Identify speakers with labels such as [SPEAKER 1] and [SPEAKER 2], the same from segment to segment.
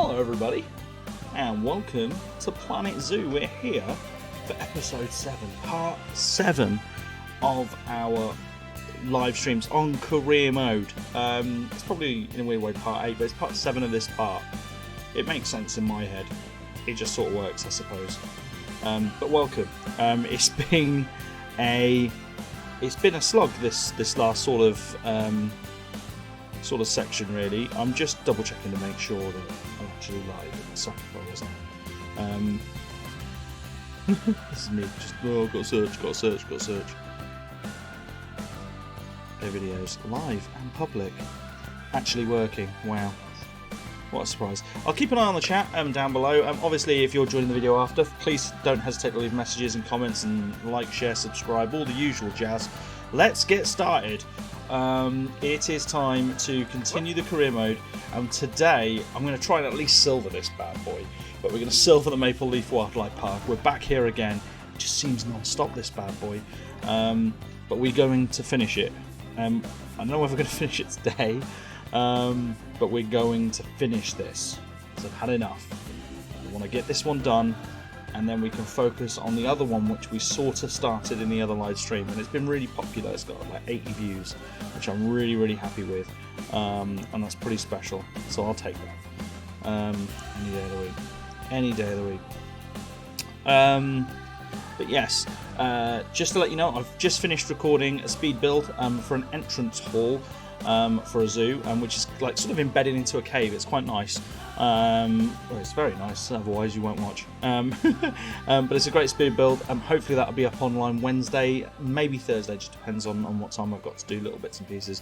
[SPEAKER 1] Hello everybody, and welcome to Planet Zoo. We're here for episode 7, part 7 of our live streams on career mode. It's probably in a weird way part 8, but it's part 7 of this part. It makes sense in my head. It just sort of works, I suppose. But welcome. It's been a slog this last sort of section, really. I'm just double checking to make sure that I'm actually live. Sorry if I wasn't. This is me just gotta search. Their videos live and public, actually working. Wow, what a surprise. I'll keep an eye on the chat down below. Obviously, if you're joining the video after, please don't hesitate to leave messages and comments and like, share, subscribe, all the usual jazz. Let's get started. It is time to continue the career mode, and today I'm going to try and at least silver this bad boy, but we're going to silver the Maple Leaf Wildlife Park. We're back here again. It just seems non-stop, this bad boy, but we're going to finish it. I don't know if we're going to finish it today, but we're going to finish this, because I've had enough. We want to get this one done, and then we can focus on the other one, which we sort of started in the other live stream, and it's been really popular. It's got like 80 views, which I'm really happy with, and that's pretty special, so I'll take that any day of the week. But yes, just to let you know, I've just finished recording a speed build for an entrance hall for a zoo, which is like sort of embedded into a cave. It's quite nice. Well, it's very nice, otherwise you won't watch. But it's a great speed build. Hopefully that'll be up online Wednesday, maybe Thursday, just depends on what time I've got to do little bits and pieces.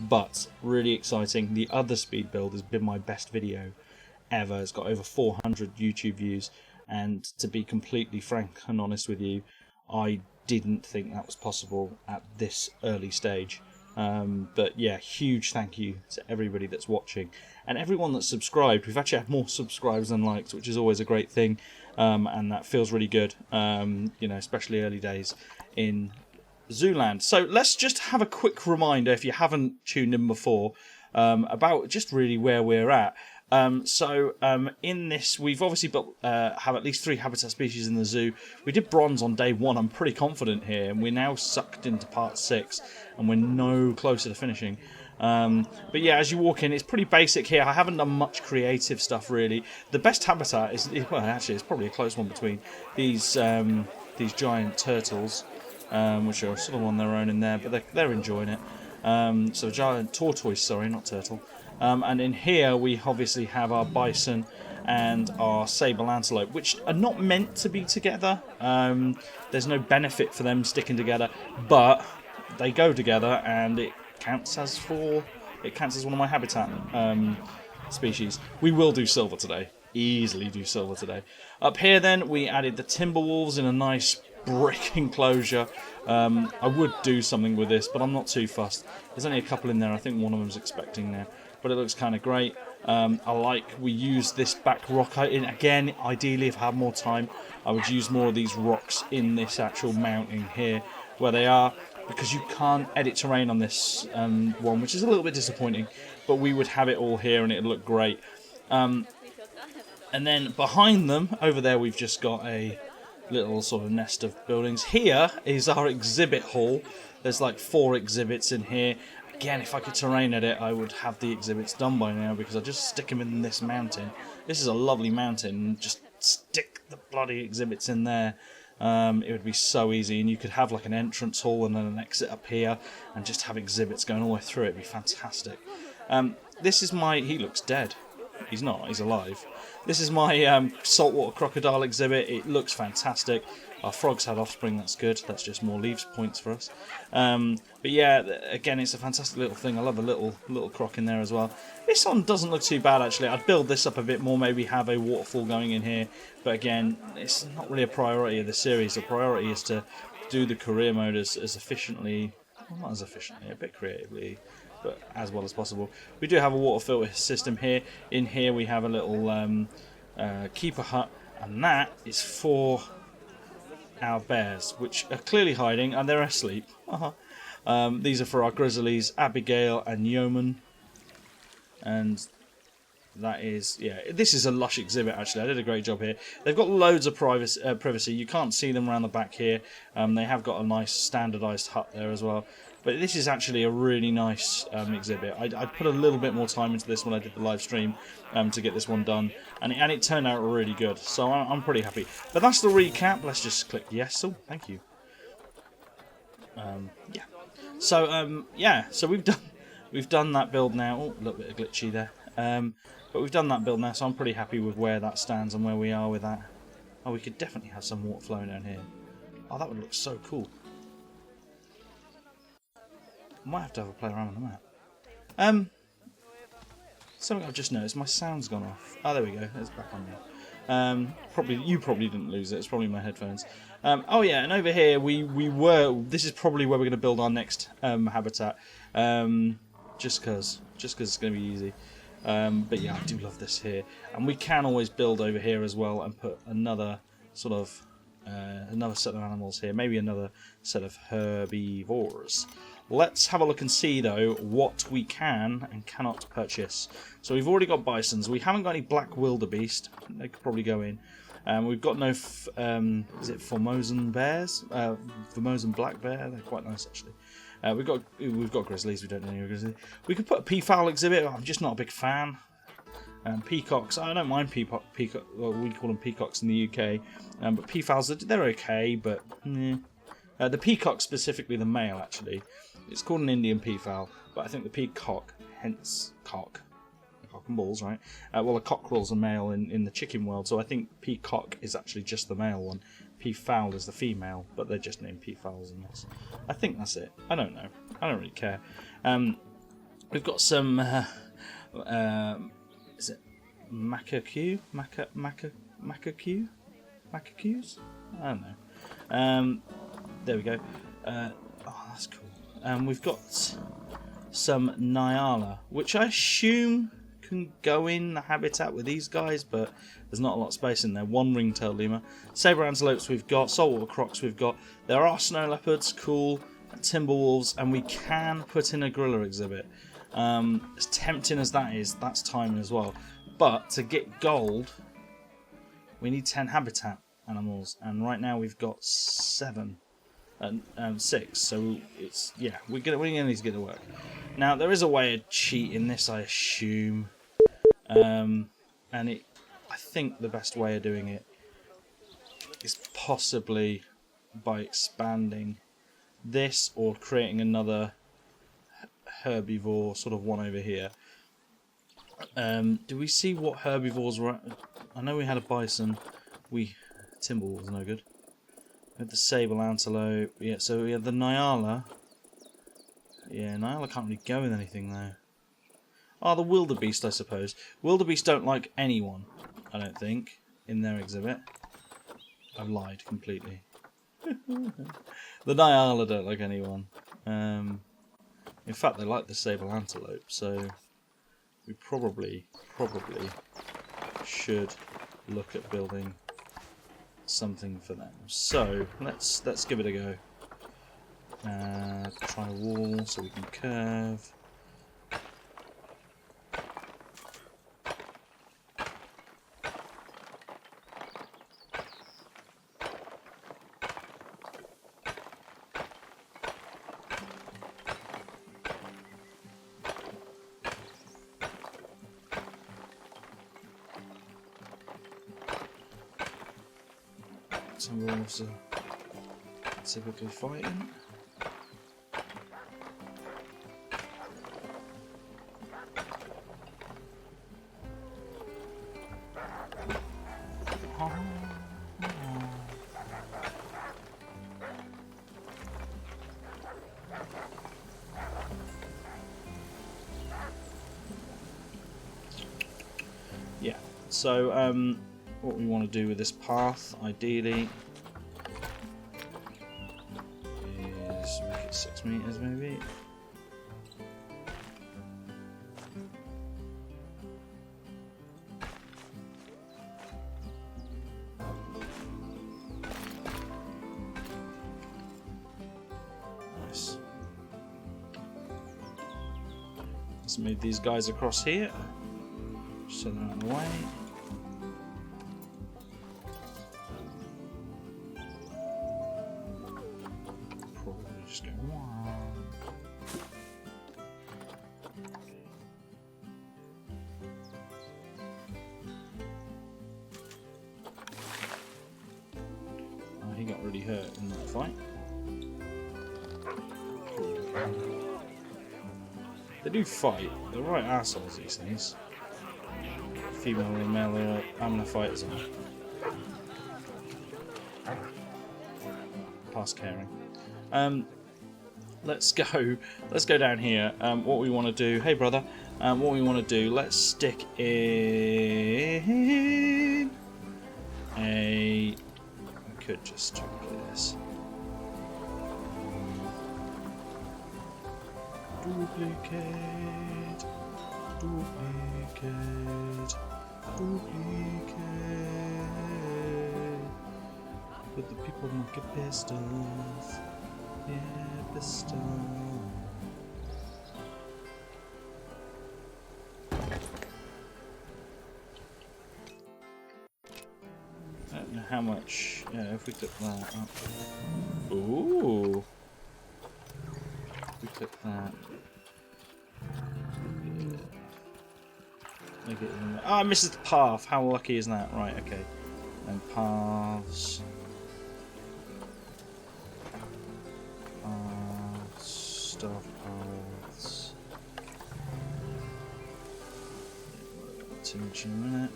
[SPEAKER 1] But really exciting. The other speed build has been my best video ever. It's got over 400 YouTube views, and to be completely frank and honest with you, I didn't think that was possible at this early stage. But yeah, huge thank you to everybody that's watching and everyone that's subscribed. We've actually had more subscribers than likes, which is always a great thing, and that feels really good, you know, especially early days in Zooland. So let's just have a quick reminder, if you haven't tuned in before, about just really where we're at. In this, we've obviously have at least 3 habitat species in the zoo. We did bronze on day 1, I'm pretty confident here, and we're now sucked into part 6, and we're no closer to finishing. But yeah, as you walk in, it's pretty basic here. I haven't done much creative stuff, really. The best habitat is, well, actually, it's probably a close one between these giant turtles, which are sort of on their own in there, but they're enjoying it. So giant tortoise, sorry, not turtle. And in here we obviously have our bison and our sable antelope, which are not meant to be together. There's no benefit for them sticking together, but they go together, and it counts as one of my habitat species. We will do silver today. Easily do silver today. Up here then we added the timber wolves in a nice brick enclosure. I would do something with this, but I'm not too fussed. There's only a couple in there. I think one of them's expecting now, but it looks kind of great. We use this back rock in again. Ideally, if I had more time, I would use more of these rocks in this actual mounting here where they are, because you can't edit terrain on this one, which is a little bit disappointing, but we would have it all here and it'd look great. And then behind them over there we've just got a little sort of nest of buildings. Here is our exhibit hall. There's like 4 exhibits in here. Again, if I could terrain edit, I would have the exhibits done by now, because I just stick them in this mountain. This is a lovely mountain. Just stick the bloody exhibits in there. It would be so easy, and you could have like an entrance hall and then an exit up here, and just have exhibits going all the way through. It'd be fantastic. This is my... He looks dead. He's not. He's alive. This is my saltwater crocodile exhibit. It looks fantastic. Our frogs had offspring, that's good. That's just more leaves points for us. But yeah, again, it's a fantastic little thing. I love the little croc in there as well. This one doesn't look too bad, actually. I'd build this up a bit more, maybe have a waterfall going in here. But again, it's not really a priority of the series. The priority is to do the career mode as efficiently, well, not as efficiently, a bit creatively, but as well as possible. We do have a water filter system here. In here we have a little keeper hut, and that is for our bears, which are clearly hiding, and they're asleep. These are for our grizzlies, Abigail and Yeoman. And that is, yeah, this is a lush exhibit actually. I did a great job here. They've got loads of privacy. You can't see them around the back here. They have got a nice standardised hut there as well. But this is actually a really nice exhibit. I put a little bit more time into this when I did the live stream to get this one done, and it turned out really good. So I'm pretty happy. But that's the recap. Let's just click yes. Oh, thank you. Yeah. So yeah. So we've done that build now. Oh, a little bit of glitchy there. But we've done that build now, so I'm pretty happy with where that stands and where we are with that. Oh, we could definitely have some water flowing down here. Oh, that would look so cool. Might have to have a play around on the map. Something I've just noticed, my sound's gone off. Oh, there we go. It's back on now. You probably didn't lose it. It's probably my headphones. Oh yeah, and over here this is probably where we're going to build our next habitat. Just because it's going to be easy. But yeah, I do love this here, and we can always build over here as well and put another sort of another set of animals here, maybe another set of herbivores. Let's have a look and see though what we can and cannot purchase. So we've already got bisons. We haven't got any black wildebeest. They could probably go in. We've got no is it Formosan bears? Formosan black bear. They're quite nice actually. We've got grizzlies. We don't know any grizzlies. We could put a peafowl exhibit. I'm just not a big fan. Peacocks. I don't mind peacock. Well, we call them peacocks in the UK. But peafowls, they're okay. But the peacock, specifically the male, actually, it's called an Indian peafowl. But I think the peacock, hence cock and balls, right? Well, a cockerel's a male in the chicken world, so I think peacock is actually just the male one. Peafowl is the female, but they're just named peafowls in this. I think that's it. I don't know. I don't really care. We've got some. Is it macaque? Macaques? I don't know. There we go. Oh, that's cool. We've got some Nyala, which I assume can go in the habitat with these guys, but there's not a lot of space in there. One ring-tailed lemur, saber antelopes we've got, saltwater crocs we've got. There are snow leopards, cool, timber wolves, and we can put in a gorilla exhibit. As tempting as that is, that's timing as well. But to get gold, we need 10 habitat animals, and right now we've got 7 and 6. So it's we're gonna need to get to work. Now there is a way of cheating this, I assume. And I think the best way of doing it is possibly by expanding this or creating another herbivore sort of one over here. Do we see what herbivores were at? I know we had a bison. Timber wolves no good. We had the sable antelope. Yeah, so we had the Nyala. Yeah, Nyala can't really go with anything though. Oh, the wildebeest, I suppose. Wildebeest don't like anyone, I don't think, in their exhibit. I've lied completely. The Nyala don't like anyone. In fact, they like the sable antelope, so we probably should look at building something for them. So let's give it a go. Try a wall so we can curve. Some wolves are typically fighting. Yeah, so what we want to do with this path, ideally, is make it 6 meters maybe. Nice. Let's move these guys across here. Send them out of the way. Probably just go wow. Oh, he got really hurt in that fight. They do fight. They're right assholes, these things. Female and male are having a fight as well. Past caring. Let's go down here. What we want to do, hey brother, what we want to do, let's stick in a, I could just duplicate this. Duplicate, duplicate, duplicate. But the people might get pissed off. Yeah, pissed off. I don't know how much. Yeah, if we took that up. Ooh. We took that. Make it in there. Oh, I missed the path. How lucky is that? Right, okay. And paths. Stuff paths. Too much in a minute.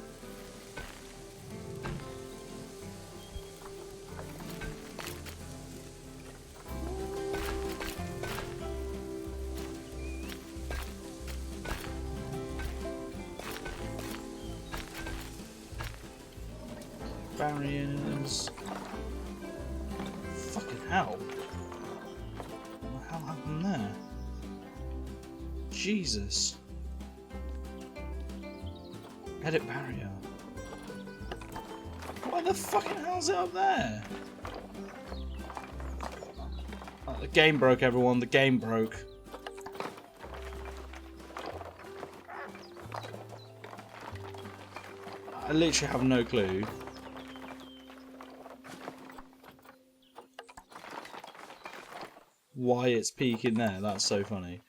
[SPEAKER 1] Barriers. Fucking hell. What the hell happened there? Jesus. Edit barrier. What the fucking hell's it up there? Oh, the game broke, everyone. The game broke. I literally have no clue. Why it's peaking there. That's so funny.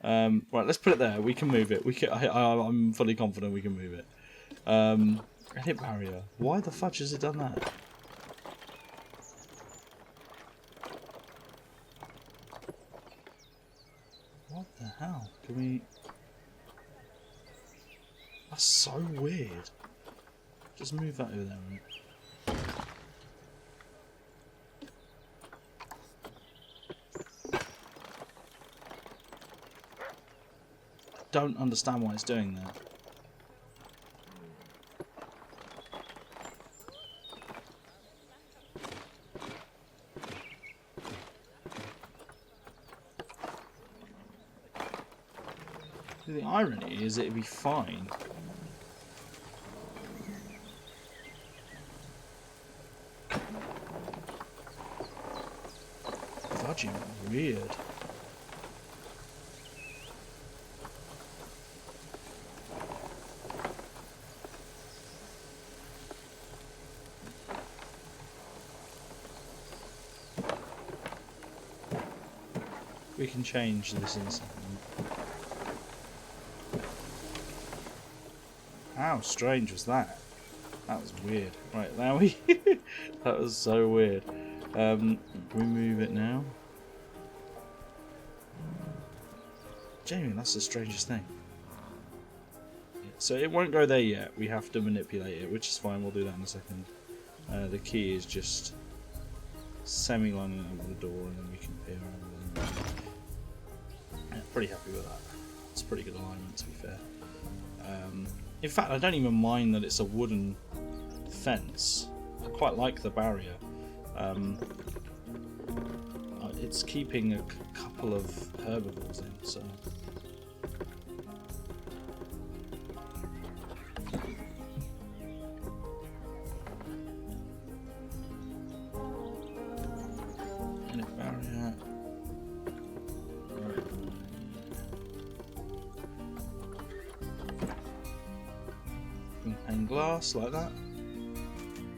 [SPEAKER 1] Right, let's put it there. We can move it. We can. I'm fully confident we can move it. Edit barrier. Why the fudge has it done that? What the hell? Can we? That's so weird. Just move that over there. Right? Don't understand why it's doing that. The irony is it'd be fine. Fudging weird. We can change this in a second. How strange was that? That was weird. Right, now we... that was so weird. Can we move it now? Jamie, that's the strangest thing. Yeah, so it won't go there yet. We have to manipulate it, which is fine. We'll do that in a second. The key is just semi-lining it over the door and then we can peer over. Yeah, pretty happy with that. It's pretty good alignment, to be fair. In fact, I don't even mind that it's a wooden fence. I quite like the barrier. It's keeping a couple of herbivores in, so... And a barrier... Pane glass, like that.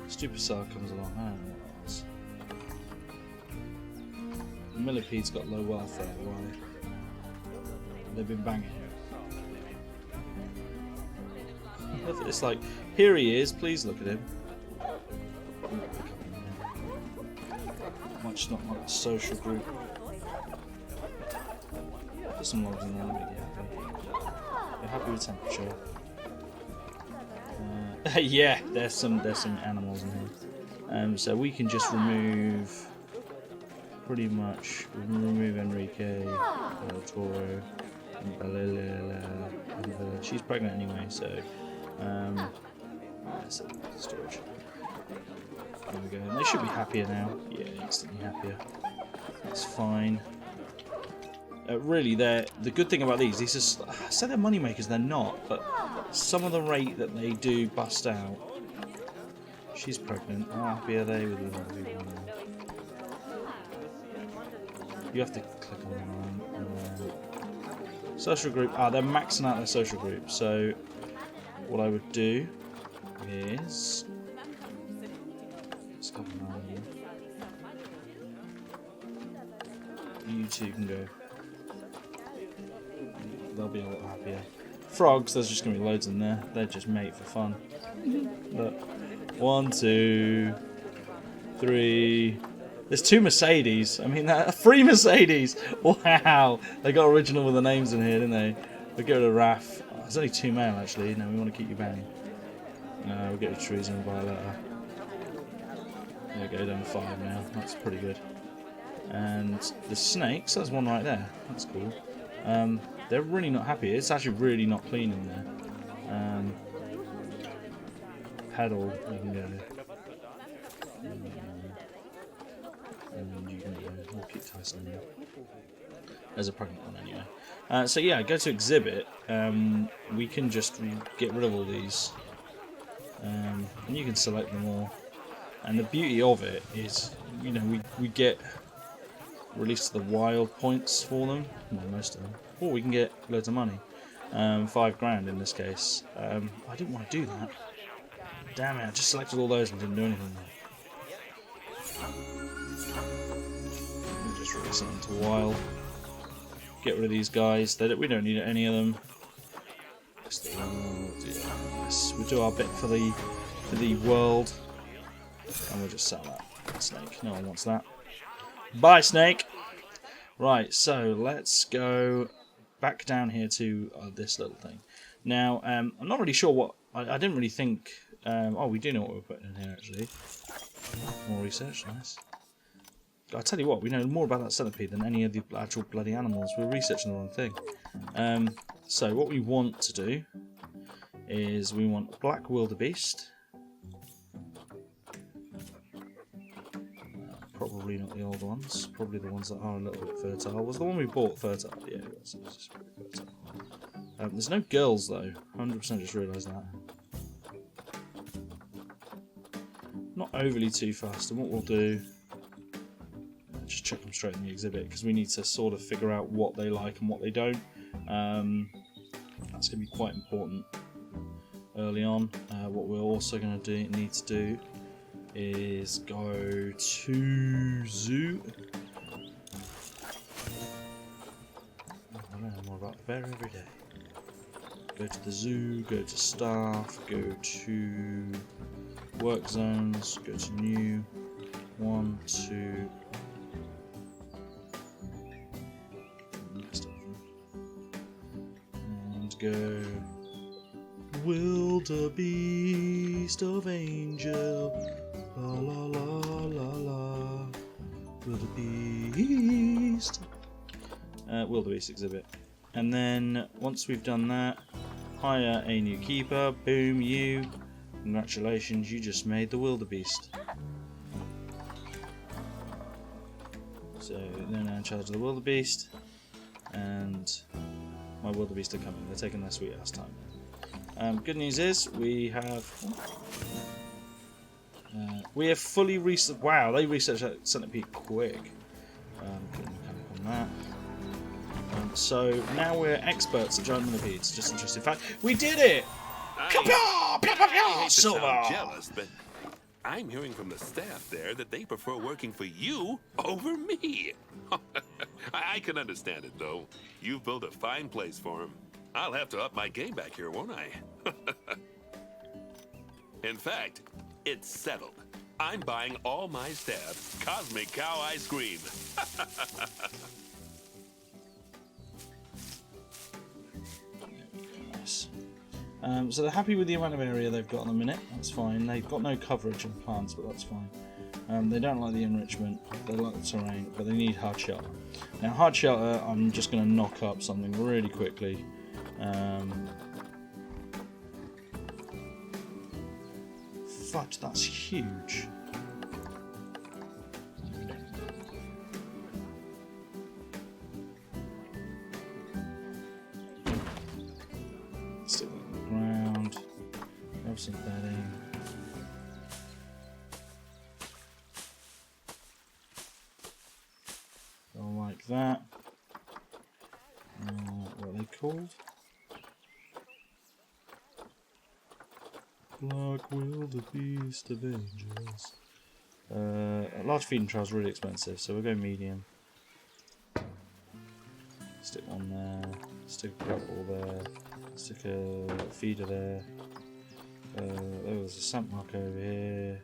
[SPEAKER 1] Stupicide comes along. I don't know what that was. Millipede's got low welfare. Why? They've been banging. It's like, here he is, please look at him. Much not like a social group. Put some logs in there, make you happy. You're happy with temperature. Yeah, there's some animals in here. So we can just remove pretty much. We can remove Enrique, Toro, and she's pregnant anyway, so storage. There we go. And they should be happier now. Yeah, instantly happier. That's fine. Really, the good thing about these are, I say they're money makers, they're not, but some of the rate that they do bust out. She's pregnant. How happy are they with the one? You have to click on one. Social group. They're maxing out their social group. So what I would do is let's go on. You two can go. They'll be a lot happier. Frogs, there's just going to be loads in there. They're just mate for fun. Look. 1, 2, 3. There's 2 Mercedes. I mean, 3 Mercedes. Wow. They got original with the names in here, didn't they? We'll get rid of Raph. Oh, there's only 2 male, actually. No, we want to keep you banging. We'll get rid of Trees and Violetta. There we go, down to 5 now. That's pretty good. And the snakes, there's one right there. That's cool. They're really not happy. It's actually really not clean in there. Pedal, you can go. And you can go. We'll keep Tyson in there. There's a pregnant one anyway. So yeah, go to exhibit. We can just get rid of all these. And you can select them all. And the beauty of it is, you know, we get release the wild points for them. Well, most of them. Or we can get loads of money. 5 grand in this case. I didn't want to do that. Damn it, I just selected all those and didn't do anything. We'll just release it into wild. Get rid of these guys. We don't need any of them. Yes, we'll do our bit for the world. And we'll just sell that snake. No one wants that. Bye, snake! Right, so let's go back down here to this little thing. Now, I'm not really sure what... I didn't really think... oh, we do know what we're putting in here, actually. More research, nice. I'll tell you what, we know more about that centipede than any of the actual bloody animals. We're researching the wrong thing. So what we want to do is we want black wildebeest. Probably not the old ones. Probably the ones that are a little bit fertile. Was the one we bought fertile? Yeah, it was. It was just pretty fertile. There's no girls though. 100% just realised that. Not overly too fast. And what we'll do, just chuck them straight in the exhibit because we need to sort of figure out what they like and what they don't. That's going to be quite important early on. What we're also going to need to do is go to zoo. I know more about the bear every day. Go to the zoo, go to staff, go to work zones, go to new, 1, 2. And go wildebeest of angel. La la la la la. Wildebeest. Wildebeest exhibit. And then once we've done that, hire a new keeper. Boom, you. Congratulations, you just made the wildebeest. So they're now in charge of the wildebeest. And my wildebeest are coming. They're taking their sweet ass time. Good news is we have fully researched. Wow, they researched that centipede quick. Put a mechanic on that. So now we're experts at giant millipedes. Just interesting fact. We did it!
[SPEAKER 2] I hate to
[SPEAKER 1] Silver.
[SPEAKER 2] sound jealous, but I'm hearing from the staff there that they prefer working for you over me. I can understand it, though. You've built a fine place for him. I'll have to up my game back here, won't I? In fact, it's settled. I'm buying all my staff Cosmic Cow ice cream.
[SPEAKER 1] Nice. So they're happy with the amount of area they've got on the minute. That's fine. They've got no coverage on plants, but that's fine. They don't like the enrichment. They like the terrain, but they need hard shelter. Now, hard shelter, I'm just going to knock up something really quickly. Fudge, that's huge. Stick it on the ground. Grab some bedding. Go like that. What are they called? Black wildebeest Avengers. A large feeding trial is really expensive, so we'll go medium. Stick one there. Stick a couple there. Stick a feeder there. There's a sand mark over here.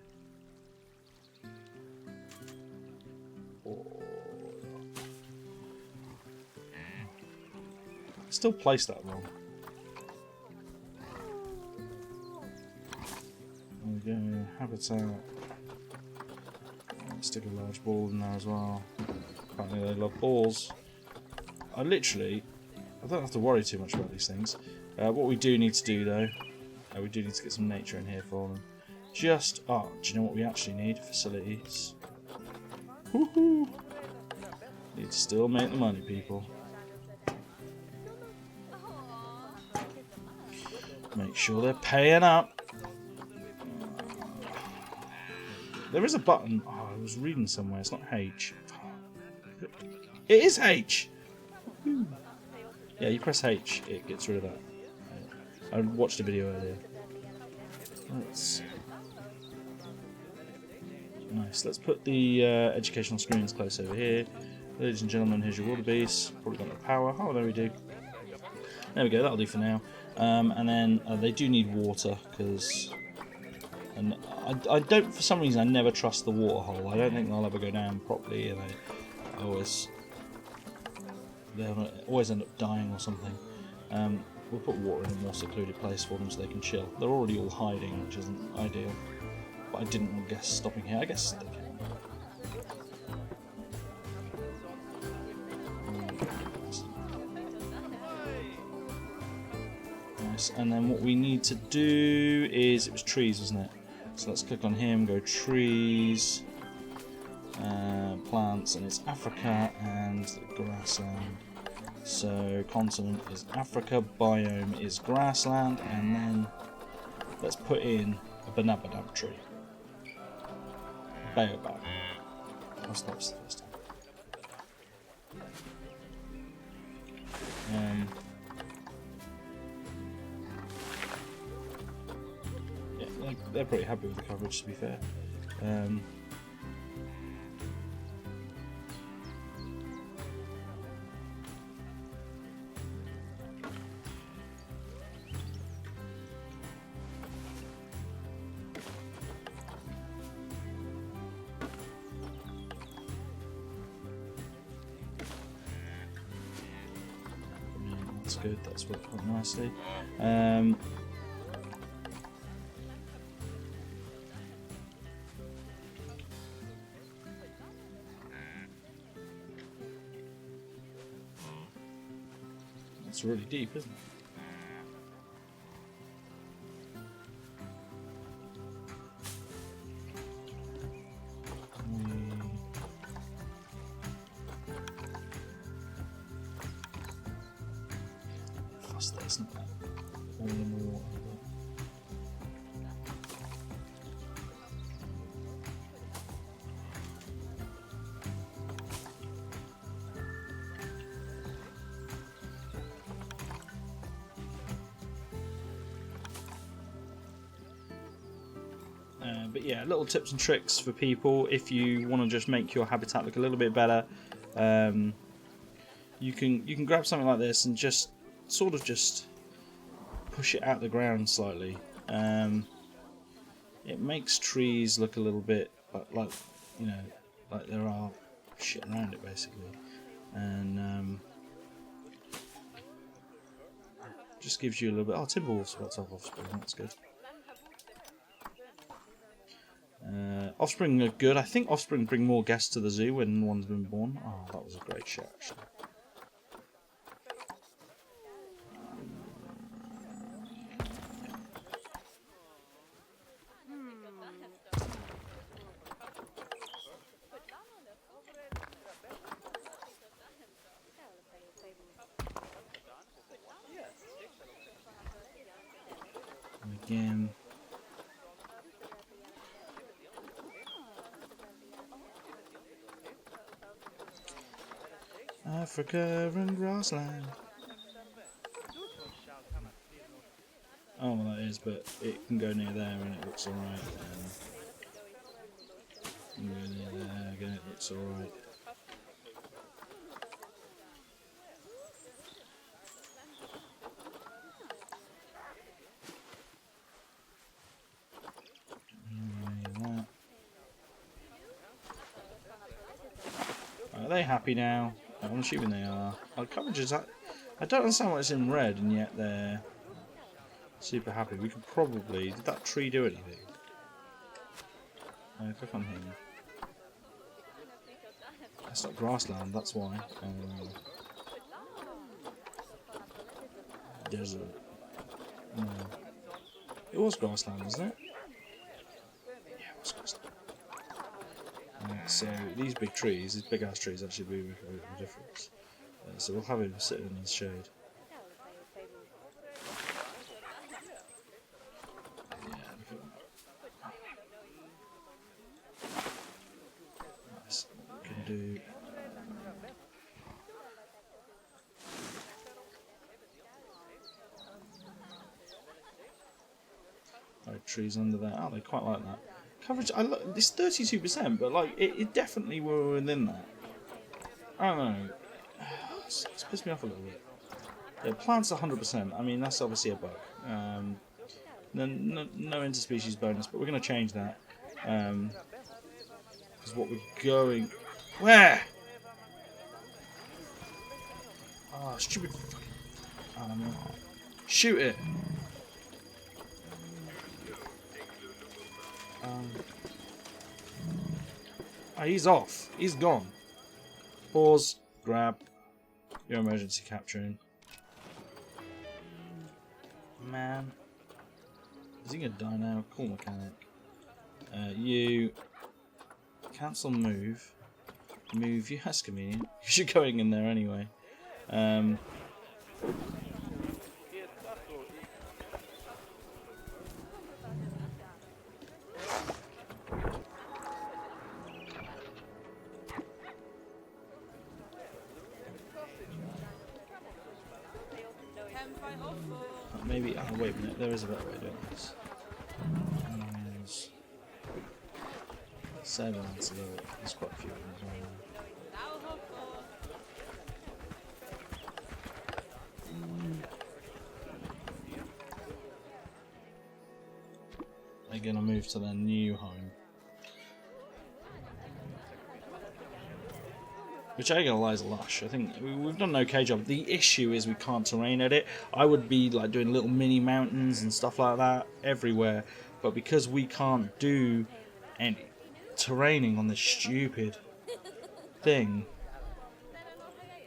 [SPEAKER 1] Still placed that wrong. There we go, habitat. Stick a large ball in there as well. Apparently they love balls. I don't have to worry too much about these things. What we do need to do though, we do need to get some nature in here for them. Do you know what we actually need? Facilities. Woohoo! Need to still make the money, people. Make sure they're paying up. There is a button. Oh, I was reading somewhere. It's not H. It is H! Yeah, you press H, it gets rid of that. I watched a video earlier. Nice. Let's put the educational screens close over here. Ladies and gentlemen, here's your wildebeest. Probably got no power. Oh, there we do. There we go. That'll do for now. And then they do need water because, and I don't, for some reason, I never trust the water hole. I don't think they'll ever go down properly, and they'll always end up dying or something. We'll put water in a more secluded place for them so they can chill. They're already all hiding, which isn't ideal. But I didn't guess stopping here. I guess they can. Nice. And then what we need to do is, it was trees, wasn't it? So let's click on him, go trees, plants, and it's Africa and grassland. So continent is Africa, biome is grassland, and then let's put in a banabadab tree. Baobab. That's the first time. Yeah, they're pretty happy with the coverage, to be fair. That's good, that's worked quite nicely. It's really deep, isn't it? That isn't that all in the water. But yeah, little tips and tricks for people if you want to just make your habitat look a little bit better. You can grab something like this and just sort of just push it out the ground slightly. It makes trees look a little bit like you know, like there are shit around it basically, and just gives you a little bit. Oh, Timberwolves got 12 offspring. That's good. Offspring are good. I think offspring bring more guests to the zoo when one's been born. Oh, that was a great shot, actually. And again. Africa and grassland. Oh, well, that is, but it can go near there and it looks alright. Can go near there again, it looks alright. Are they happy now? I'm assuming they are. Our coverage is. I don't understand why it's in red and yet they're super happy. We could probably. Did that tree do anything? Click on him. That's not grassland, that's why. Desert. No. It was grassland, wasn't it? Yeah, it was grassland. So these big trees, these big ass trees, actually do make a bit of a difference. So we'll have him sitting in the shade. Nice. We can do. Trees under there. Oh, they quite like that. Coverage, it's 32%, but like it definitely were within that. I don't know. It's pissed me off a little bit. Yeah, plants 100%. I mean, that's obviously a bug. No interspecies bonus, but we're going to change that. Because what we're going. Where? Oh, stupid fucking animal. Shoot it! Oh, he's off. He's gone. Pause. Grab. Your emergency capturing. Man. Is he gonna die now? Cool mechanic. You. Cancel move. Move. Yeah, that's convenient. Because you're going in there anyway. Maybe. Oh, wait a minute. There is a better way of doing this. There's quite a few of them as well. They're going to move to their new home. Which ain't gonna lie is lush. I think we've done an okay job. The issue is we can't terrain edit. I would be like doing little mini mountains and stuff like that everywhere, but because we can't do any terraining on this stupid thing,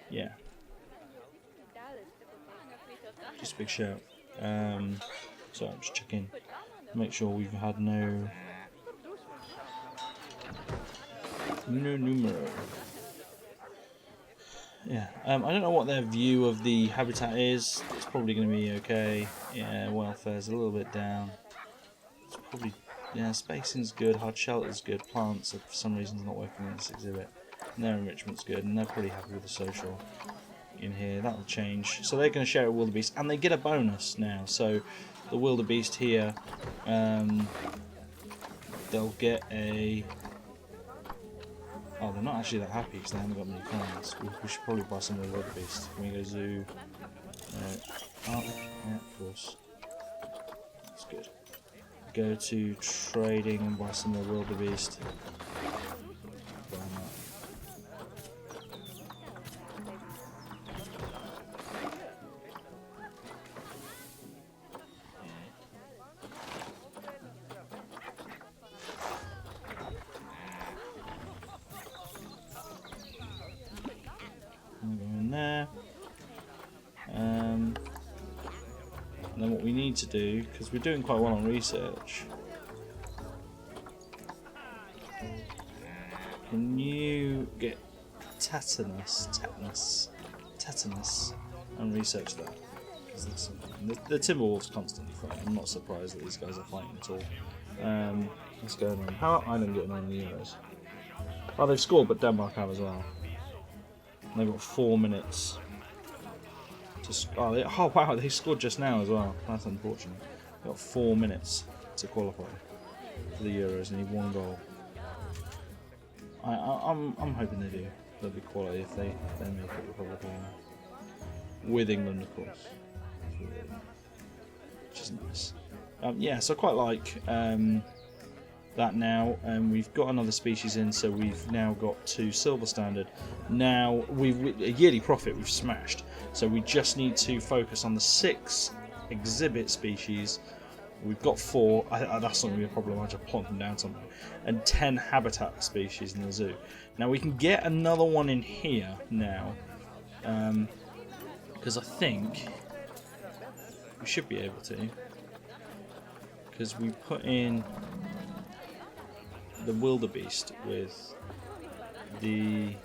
[SPEAKER 1] yeah. Just a big shout. So I'm just checking, make sure we've had no numero. Yeah, I don't know what their view of the habitat is. It's probably going to be okay. Yeah, welfare's a little bit down. It's probably, yeah, spacing's good, hard shelter's good, plants are for some reason not working in this exhibit. And their enrichment's good, and they're pretty happy with the social in here. That'll change. So they're going to share a wildebeest, and they get a bonus now. So the wildebeest here they'll get a... Oh, they're not actually that happy because they haven't got many coins. We should probably buy some of the wildebeest. Can we go zoo? Oh, yeah, of course. That's good. Go to trading and buy some more wildebeest. And then what we need to do, because we're doing quite well on research, can you get tetanus, and research that? Because the Timberwolves constantly fight. I'm not surprised that these guys are fighting at all. What's going on? How are Ireland getting on in the Euros? Oh, they've scored, but Denmark have as well. And they've got 4 minutes. Oh wow, they scored just now as well. That's unfortunate. They've got 4 minutes to qualify for the Euros and need 1 goal. I'm hoping they do. They'll be quality if they make it Republic with England, of course, which is nice. Yeah, so I quite like that now. We've got another species in, so we've now got 2 silver standard. Now a yearly profit we've smashed, so we just need to focus on the 6 exhibit species. We've got 4. That's not going to be a problem. I just plonk them down somewhere. And 10 habitat species in the zoo. Now we can get another one in here now, because I think we should be able to, because we put in the wildebeest with the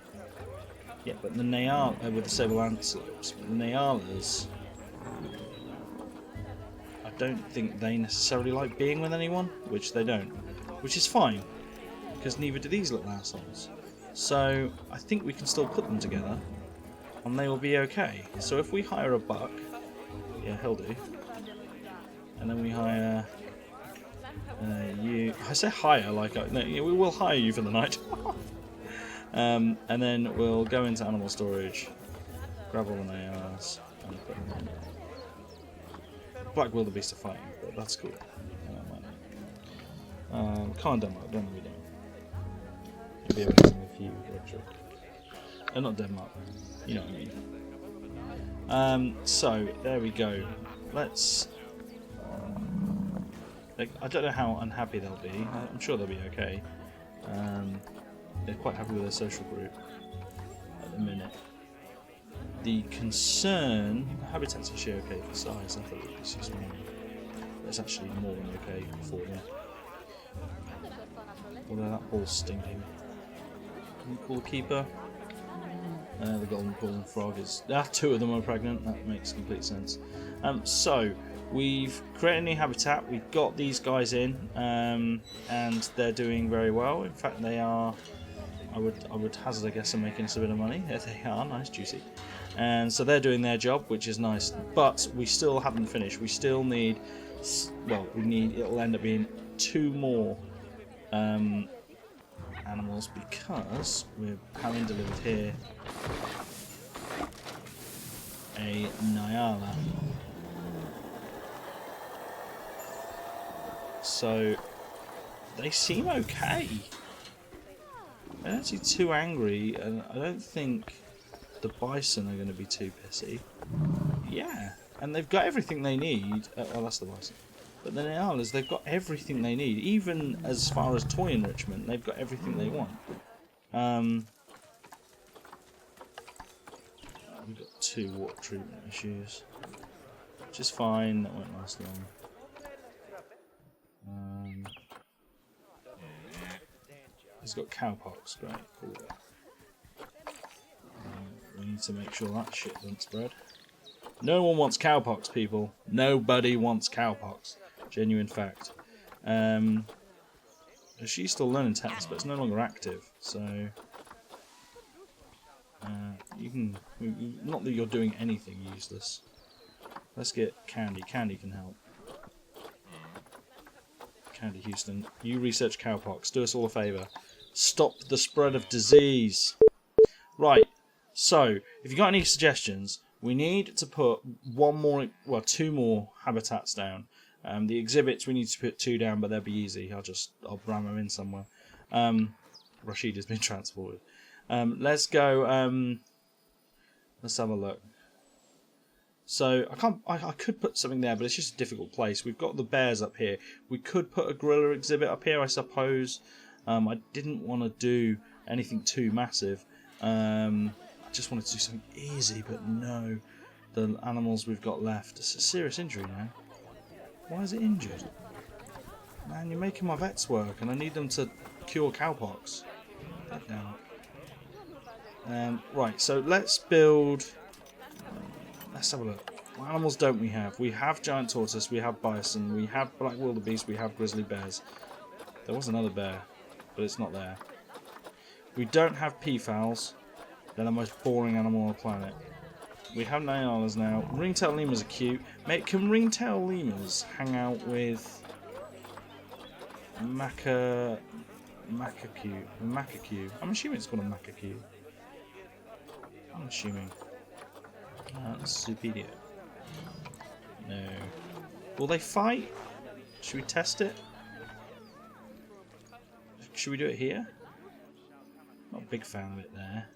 [SPEAKER 1] but the Nyala with the sable antelopes. But the Nyalas, I don't think they necessarily like being with anyone, which they don't, which is fine because neither do these little assholes. So I think we can still put them together, and they will be okay. So if we hire a buck, yeah, he'll do, and then we hire. I say hire like no, we will hire you for the night. And then we'll go into animal storage, grab all the nails, and put them in. Black wildebeest are fighting, but that's cool. Can't Denmark, don't we? It'd be amazing if you were not Denmark, you know what I mean. So there we go. Let's. I don't know how unhappy they'll be. I'm sure they'll be okay. They're quite happy with their social group at the minute. The concern, the habitat's actually okay for size. I thought it was just one. It's actually more than okay for them. Although that ball's stinking. Can you call the keeper? The golden pool frog is. 2 of them are pregnant. That makes complete sense. So. We've created a new habitat, we've got these guys in, and they're doing very well. In fact, they are, I would hazard a guess, are making us a bit of money. There they are, nice, juicy. And so they're doing their job, which is nice. But we still haven't finished. We still need, it'll end up being 2 more animals, because we're having delivered here a Nyala. So they seem okay. I don't seem too angry, and I don't think the bison are going to be too pissy. Yeah, and they've got everything they need. Oh, that's the bison. But the Nyalas, they've got everything they need. Even as far as toy enrichment, they've got everything they want. We've got 2 water treatment issues, which is fine. That won't last long. He's got cowpox, great, cool. We need to make sure that shit doesn't spread. No one wants cowpox, people. Nobody wants cowpox. Genuine fact. She's still learning tetanus, but it's no longer active, so you can. Not that you're doing anything useless. Let's get Candy. Candy can help. County Houston. You research cowpox. Do us all a favour. Stop the spread of disease. Right. So, if you got any suggestions, we need to put two more habitats down. The exhibits, we need to put 2 down, but they'll be easy. I'll ram them in somewhere. Rashid has been transported. Let's go. Let's have a look. So I could put something there, but it's just a difficult place. We've got the bears up here. We could put a gorilla exhibit up here, I suppose. I didn't want to do anything too massive. I just wanted to do something easy, but no. The animals we've got left. It's a serious injury now. Why is it injured? Man, you're making my vets work, and I need them to cure cowpox. Right, so let's build... Let's have a look. What animals don't we have? We have giant tortoise, we have bison, we have black wildebeest, we have grizzly bears. There was another bear, but it's not there. We don't have peafowls. They're the most boring animal on the planet. We have nyalas now. Ringtail lemurs are cute. Mate, can ringtail lemurs hang out with macaque? I'm assuming it's called a macaque. I'm assuming. Zupedia. No. Will they fight? Should we test it? Should we do it here? Not a big fan of it there.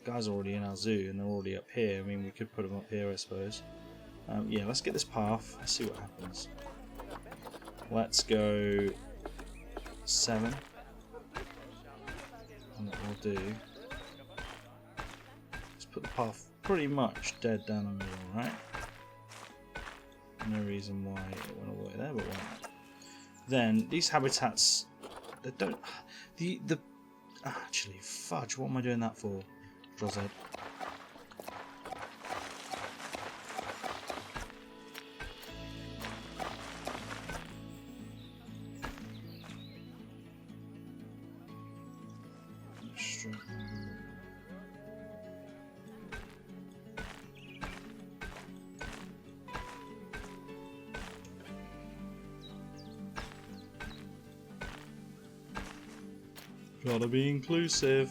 [SPEAKER 1] Guys are already in our zoo and they're already up here. I mean, we could put them up here, I suppose. Yeah, let's get this path. Let's see what happens. Let's go 7. And what we'll do is put the path pretty much dead down the middle, right? No reason why it went all the way there, but why? Then these habitats, they don't. Actually, fudge. What am I doing that for? Drozhead. Gotta be inclusive.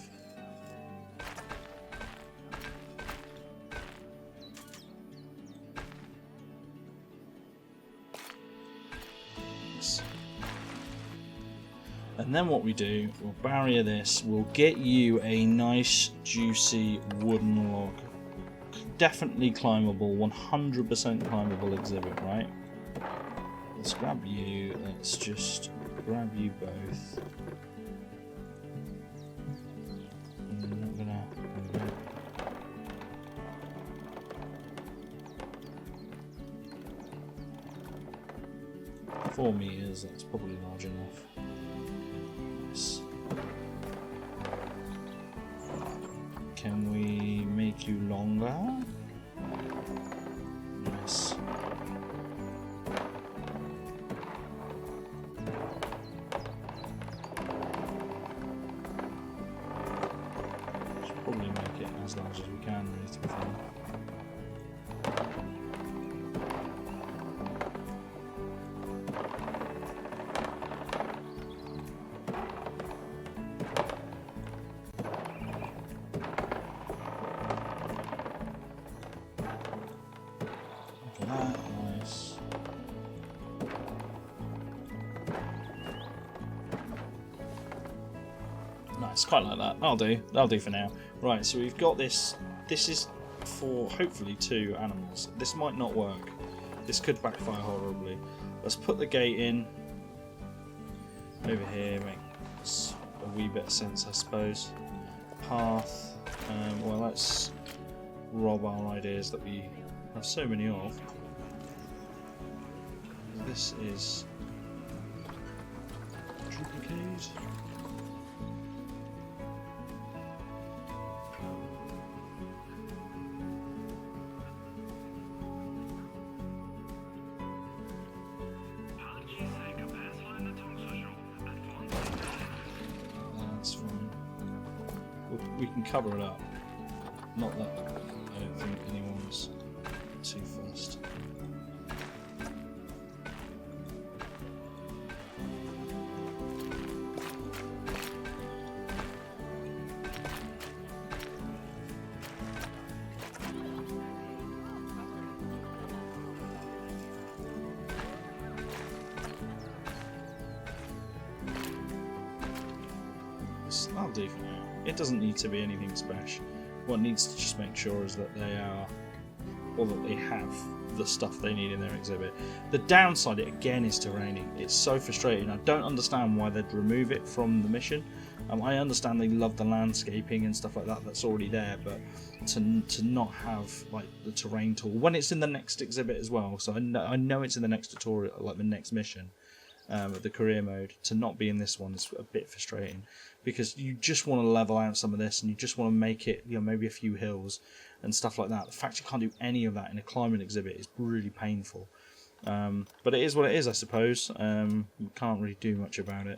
[SPEAKER 1] And then what we do, we'll barrier this, we'll get you a nice juicy wooden log. Definitely climbable, 100% climbable exhibit, right? Let's grab you, let's just grab you both. I'm gonna 4 meters, that's probably large enough. Yes. Can we make you longer? Yes. Should probably make it as large as we can, really, to be fair. Nice. Nice, quite like that. That'll do for now. Right, so we've got this. This is for hopefully 2 animals. This might not work. This could backfire horribly. Let's put the gate in over here. Makes a wee bit of sense, I suppose. Path. Well, let's rob our ideas that we have so many of. This is duplicate. That's fine. We can cover it up. Not that I don't think anyone's too fussed. that'll do for now. It doesn't need to be anything special. What needs to just make sure is that they are, or that they have the stuff they need in their exhibit. The downside, again, is terraining. It's so frustrating. I don't understand why they'd remove it from the mission. I understand they love the landscaping and stuff like that that's already there, but to not have like the terrain tool when it's in the next exhibit as well. So I know it's in the next tutorial, like the next mission, the career mode. To not be in this one is a bit frustrating, because you just want to level out some of this and you just want to make it, you know, maybe a few hills and stuff like that. The fact you can't do any of that in a climbing exhibit is really painful. But it is what it is, I suppose. We can't really do much about it.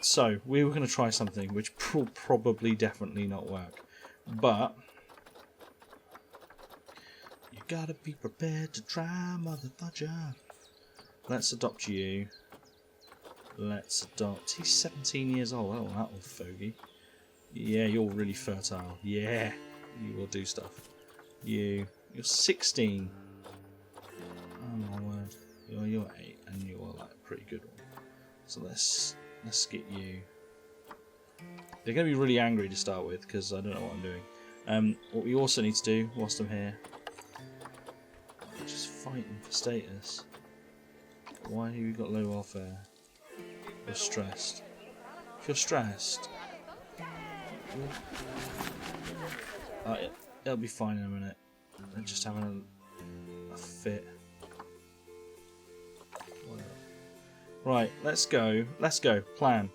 [SPEAKER 1] So we were going to try something which will probably definitely not work. But you gotta be prepared to try, motherfucker. Let's adopt you. Let's adopt. He's 17 years old. Oh, that old fogey. Yeah, you're really fertile. Yeah, you will do stuff. You're 16. Oh my word. You're 8, and you're like a pretty good one. So let's get you. They're going to be really angry to start with because I don't know what I'm doing. What we also need to do whilst I'm here, just fighting for status. Why have you got low welfare? You're stressed. If you're stressed, it'll be fine in a minute. They're just having a fit. Right, let's go. Let's go. Plan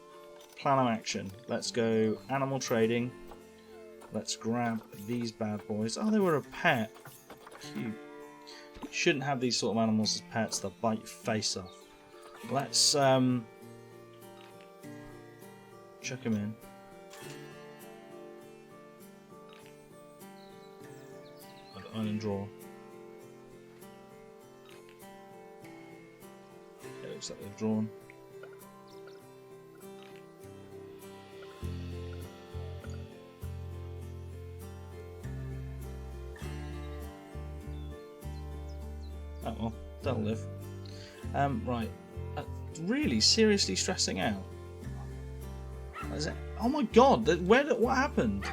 [SPEAKER 1] of action. Let's go animal trading. Let's grab these bad boys. Oh, they were a pet. Cute. You shouldn't have these sort of animals as pets. They'll bite your face off. Let's chuck him in. Island draw. It looks like they've drawn. Oh well, that'll live. Right. Really seriously stressing out. Is it? Oh my god, what happened?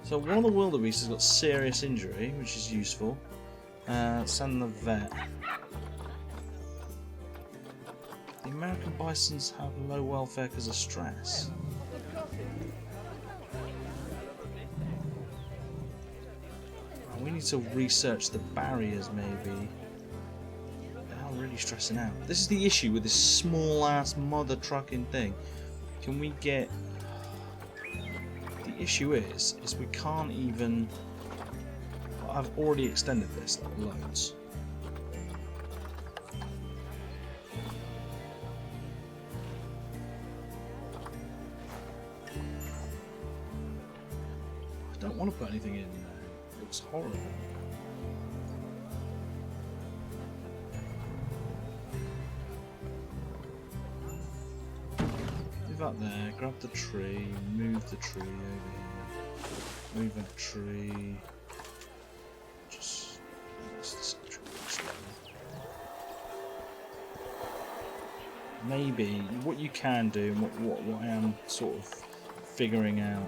[SPEAKER 1] So one of the wildebeests has got serious injury, which is useful. Send the vet. The American bisons have low welfare because of stress. We need to research the barriers, maybe. They are really stressing out. This is the issue with this small-ass mother trucking thing. Can we get... The issue is we can't even... I've already extended this like loads. I don't want to put anything in there. It looks horrible. Move that there, grab the tree, move the tree over here. Move that tree. Just maybe what you can do, and what I am sort of figuring out,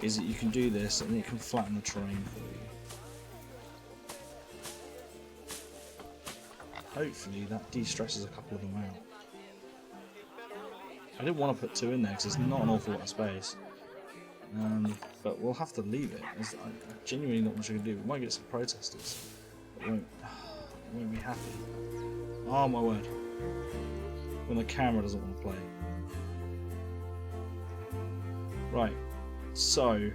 [SPEAKER 1] is that you can do this and it can flatten the terrain for you. Hopefully that de-stresses a couple of them out. I didn't want to put 2 in there because there's not an awful lot of space. But we'll have to leave it. There's genuinely not much I can do. We might get some protesters. But won't be happy. Oh my word. When the camera doesn't want to play. Right. So.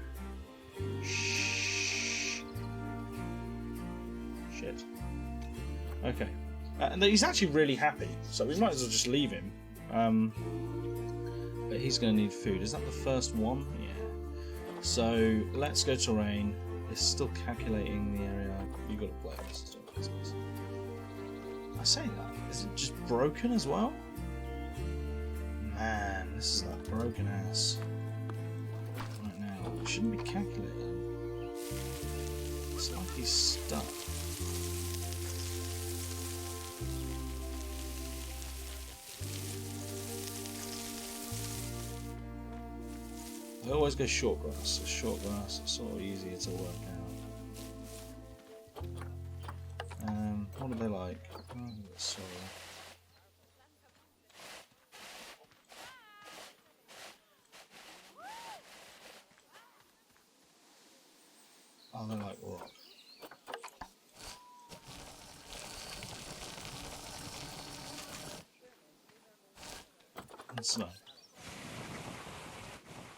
[SPEAKER 1] Shit. Okay. And he's actually really happy, so we might as well just leave him. But he's going to need food. Is that the first one? Yeah. So let's go terrain. It's still calculating the area. You've got to play this. I say that. Is it just broken as well? Man, this is that broken ass. Right now, it shouldn't be calculating. It's like he's stuck. I always go short grass. So short grass is sort of easier to work out. What do they like? Oh, sorry. Oh, they like rock. And snow.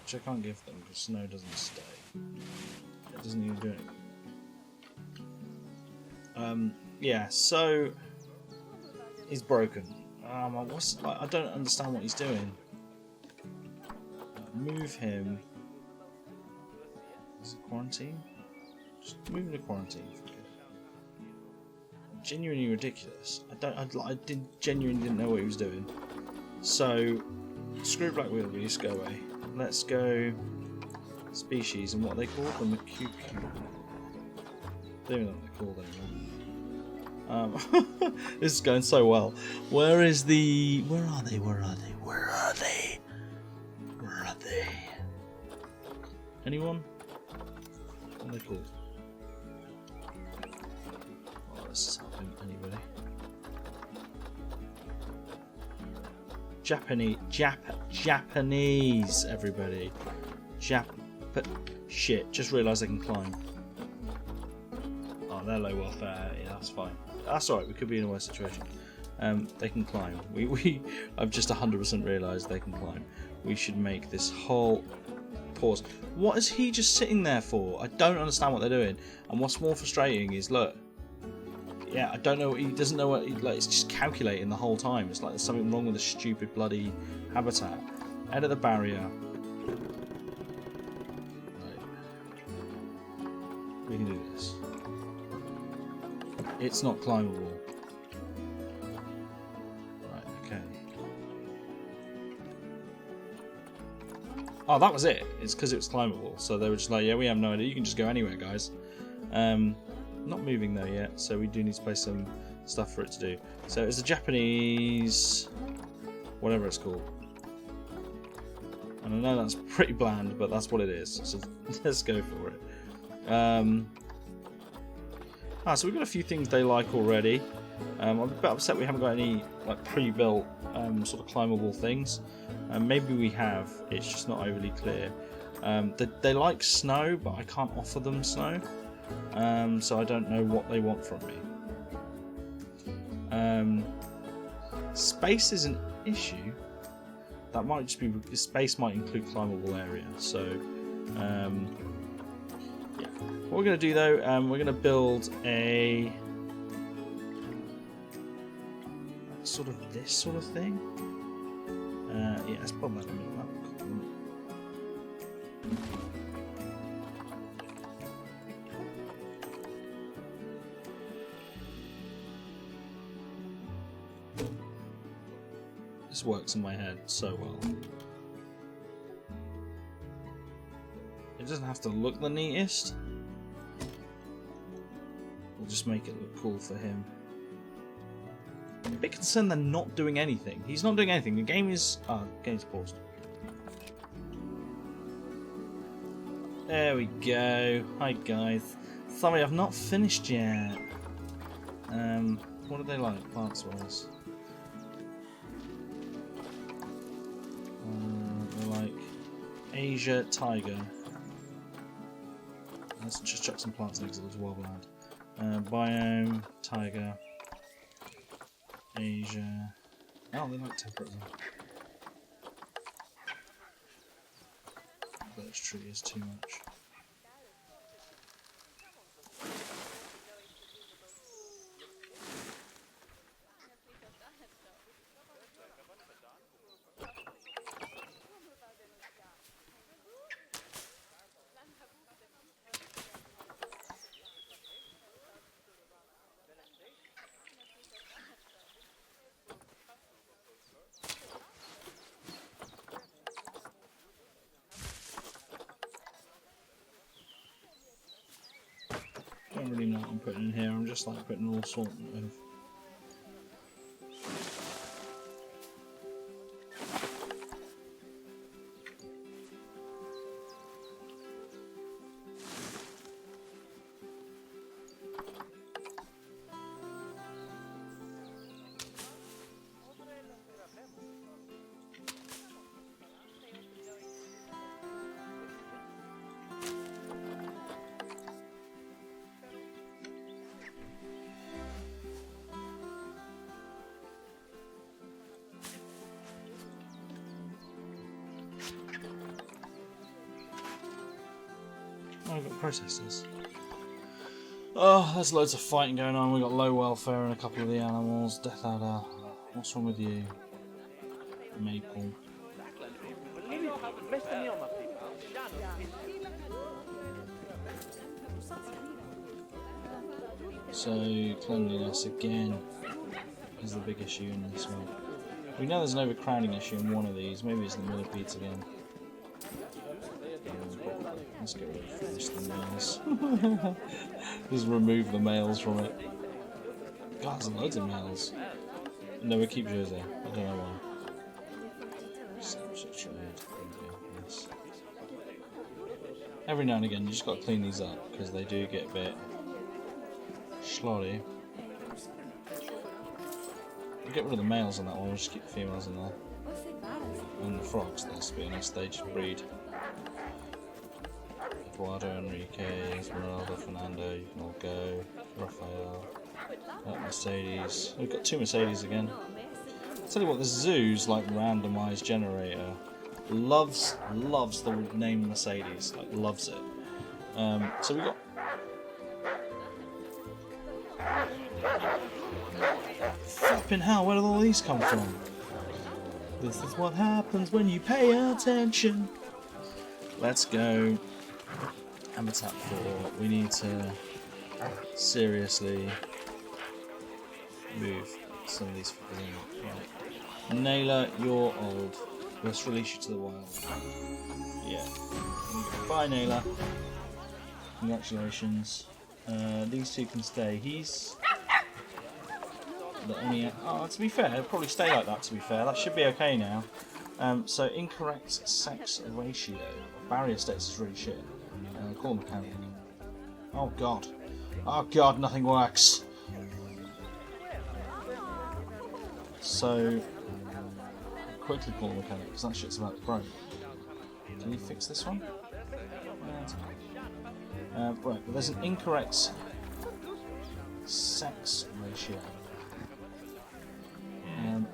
[SPEAKER 1] Which I can't give them because snow doesn't stay. It doesn't even do it. Yeah, so he's broken. I don't understand what he's doing. Move him. Is it quarantine? Just move him to quarantine. Genuinely ridiculous. I genuinely didn't know what he was doing. So screw black wildebeest, go away. Let's go species, and what are they called? The macaque. I don't even know what they're called anymore. This is going so well. Where is the... Where are they? Where are they? Where are they? Where are they? Anyone? What are they called? Oh, this is helping anybody. Japanese, everybody. Shit, just realised they can climb. Oh, they're low welfare. Yeah, that's fine. That's alright, we could be in a worse situation. They can climb. I've just 100% realised they can climb. We should make this whole... Pause. What is he just sitting there for? I don't understand what they're doing. And what's more frustrating is, look... Yeah, I don't know. He doesn't know what. Like, it's just calculating the whole time. It's like there's something wrong with the stupid bloody habitat. Edit the barrier. Right. We can do this. It's not climbable. Right. Okay. Oh, that was it. It's because it was climbable. So they were just like, yeah, we have no idea. You can just go anywhere, guys. Not moving though yet, so we do need to place some stuff for it to do. So it's a Japanese, whatever it's called. And I know that's pretty bland, but that's what it is. So let's go for it. So we've got a few things they like already. I'm a bit upset we haven't got any like pre-built sort of climbable things. Maybe we have. It's just not overly clear. They like snow, but I can't offer them snow. So I don't know what they want from me. Space is an issue. That might just be... Space might include climbable area. So, yeah. What we're going to do though, we're going to build a... sort of this sort of thing. Yeah, let's put that in the middle. This works in my head so well. It doesn't have to look the neatest. We'll just make it look cool for him. I'm a bit concerned they're not doing anything. He's not doing anything. The game is... Ah, game's paused. There we go. Hi guys. Sorry, I've not finished yet. What do they like, plants-wise? They're like Asia tiger. Let's just chuck some plants next to this wildland. Biome tiger. Asia. Oh, they like temperate zone. Birch tree is too much. I don't really know what I'm putting in here. I'm just like putting all sorts of... we've got processors. Oh, there's loads of fighting going on. We've got low welfare in a couple of the animals. Death Adder. What's wrong with you? Maple. So, cleanliness again is the big issue in this one. We know there's an overcrowding issue in one of these. Maybe it's the millipedes again. Let's get rid of first the males. Just remove the males from it. God, there's loads of males. No, we keep Jose. I don't know why. Yes. Every now and again, you just got to clean these up because they do get a bit slotty. We'll get rid of the males on that one. We'll just keep the females in there. And the frogs. Let's be honest, they just breed. Eduardo, Enrique, Esmeralda, Fernando, you can all go. Rafael, Mercedes. We've got 2 Mercedes again. I'll tell you what, this zoo's like randomised generator. Loves the name Mercedes, like loves it. So we got flipping hell, where did all these come from? This is what happens when you pay attention. Let's go. Habitat 4. We need to seriously move some of these things. Right. Naylor, you're old. Let's release you to the wild. Yeah. Bye, Naylor. Congratulations. These 2 can stay. He's the only. Oh, to be fair, it'll probably stay like that. To be fair, that should be okay now. So incorrect sex ratio. Barrier status is really shit. Call mechanic. Oh god. Oh god, nothing works. So quickly call the mechanic because that shit's about to break. Can you fix this one? Right, but there's an incorrect sex ratio.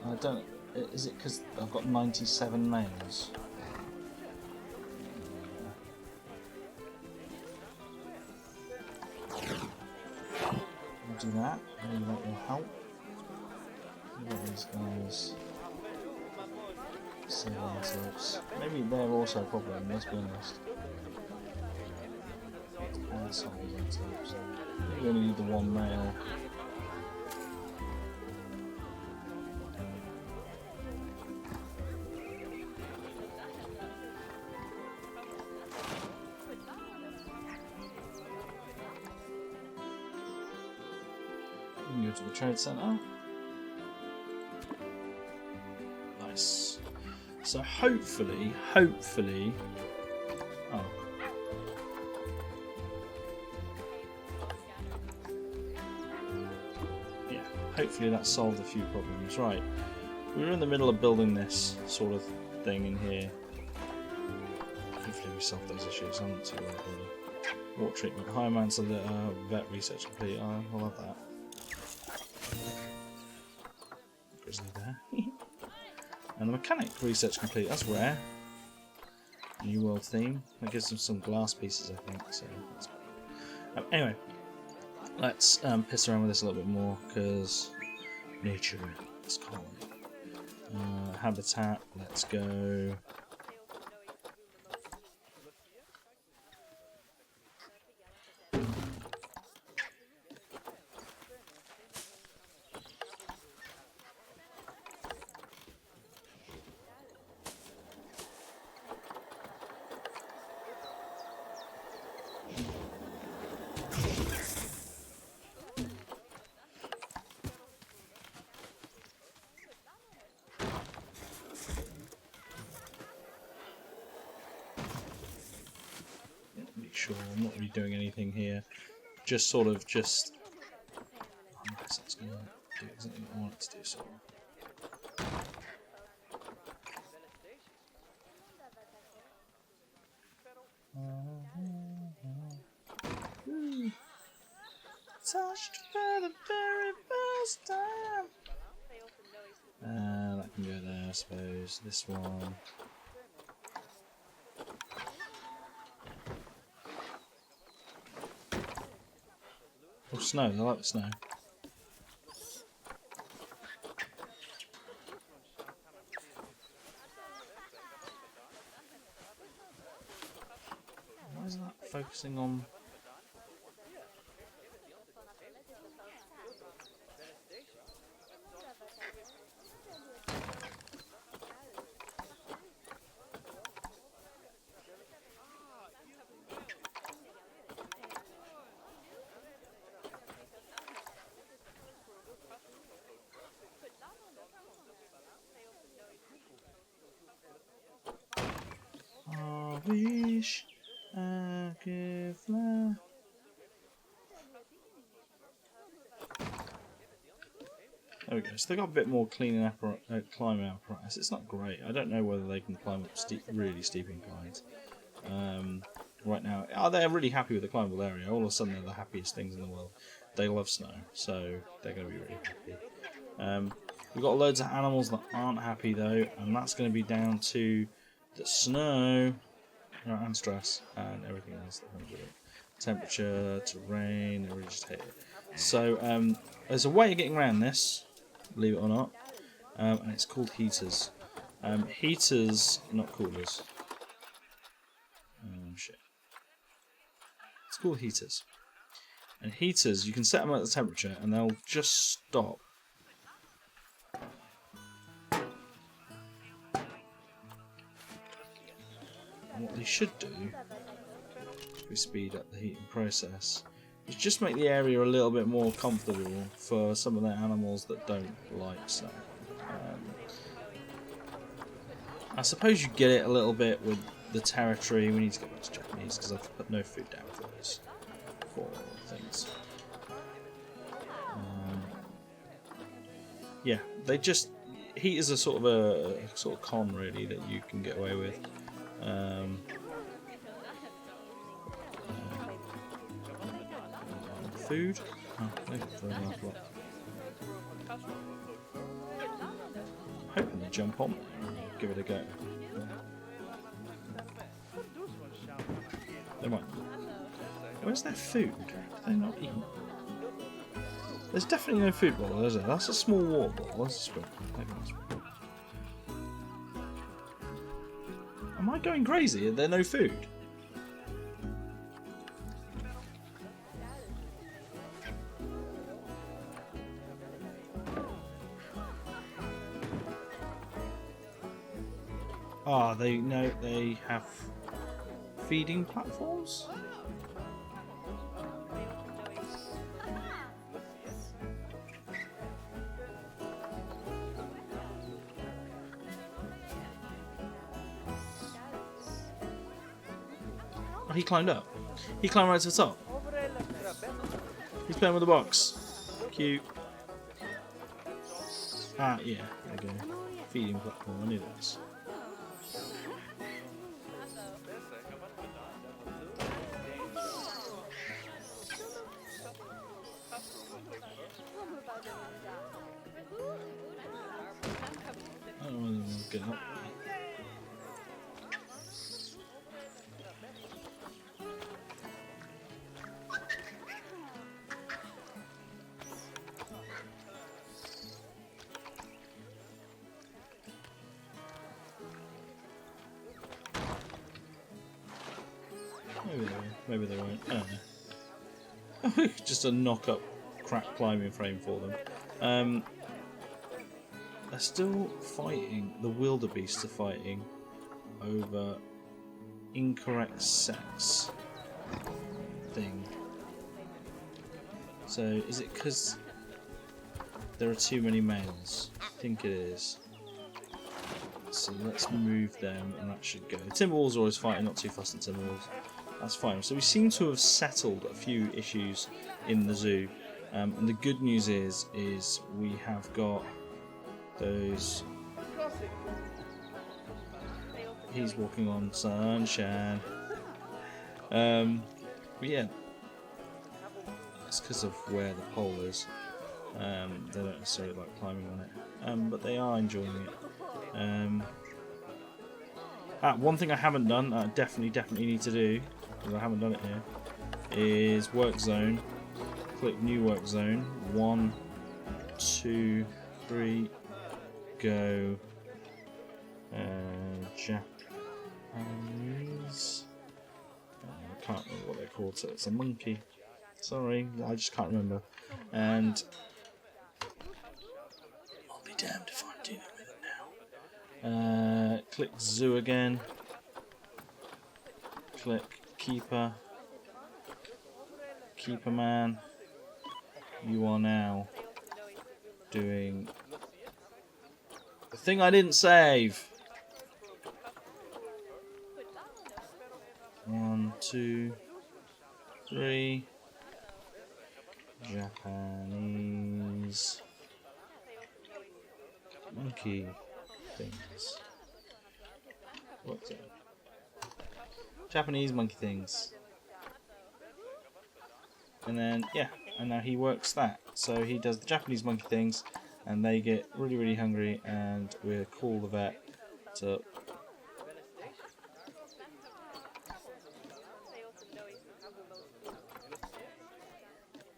[SPEAKER 1] I don't. Is it because I've got 97 males? I'll do that. Maybe that will help. Look at these guys. Save antelopes. Maybe they're also a problem, let's be honest. Assholes antelopes. We only need the 1 male. We can go to the trade centre. Nice. So hopefully, oh. Yeah, hopefully that solved a few problems. Right, we were in the middle of building this sort of thing in here. Hopefully we solved those issues. I'm not too worried about it. Water treatment, higher amounts of the vet research complete. Oh, I love that. Grizzly there. And the mechanic research complete, that's rare. New world theme. That gives them some glass pieces, I think. So anyway, let's piss around with this a little bit more because nature is calling. Habitat, let's go. Sure, I'm not really doing anything here. Just sort of just. I guess that's going to do exactly what I want it to do. So. Touched for the very first time. That can go there, I suppose. This one. snow. They like the snow. Why is that focusing on? I wish I could fly. There we go. So they got a bit more cleaning climbing apparatus. It's not great. I don't know whether they can climb up really steep inclines. Right now, they're really happy with the climbable area. All of a sudden, they're the happiest things in the world. They love snow, so they're going to be really happy. We've got loads of animals that aren't happy though, and that's going to be down to the snow and stress and everything else that comes with it. Temperature, terrain, they really just hate it. So there's a way of getting around this, believe it or not, and it's called heaters. Heaters, not coolers. Shit. It's called heaters. And heaters, you can set them at the temperature and they'll just stop. And what they should do, if we speed up the heating process, is just make the area a little bit more comfortable for some of the animals that don't like snow. I suppose you get it a little bit with the territory. We need to get back to Japanese because I've put no food down for those 4 things. Yeah, they just heat is a sort of con really that you can get away with. Food? Oh, they've got food on the block. I'm hoping they jump on and give it a go. They might. Where's their food? They're not eating. There's definitely no food bottle, is there? That's a small water bottle. That's a spoon. Am I going crazy? Are there no food? Ah, they have feeding platforms? Oh, he climbed up. He climbed right to the top. He's playing with the box. Cute. Ah, yeah, there we go. Feeding platform, I knew this. I don't know whether we'll get up. Maybe they won't. I don't know. Just a knock-up crap climbing frame for them. They're still fighting. The wildebeests are fighting over incorrect sex thing. So is it because there are too many males? I think it is. So let's move them, and that should go. Timberwolves are always fighting, not too fussed on Timberwolves. That's fine. So we seem to have settled a few issues in the zoo, and the good news is we have got those. He's walking on sunshine. But yeah, it's because of where the pole is. They don't necessarily like climbing on it, but they are enjoying it. One thing I haven't done, that I definitely need to do, because I haven't done it here, is work zone. click new work zone. 1, 2, 3, go. Japanese. I can't remember what they're called, so it's a monkey. Sorry, I just can't remember. And I'll be damned if I'm dealing with it now. Click zoo again. Click keeper. Keeper man. You are now doing the thing I didn't save. 1, 2, 3. Japanese monkey things. What's that? Japanese monkey things. And then, yeah, and now he works that. So he does the Japanese monkey things, and they get really, really hungry, and we'll call the vet to.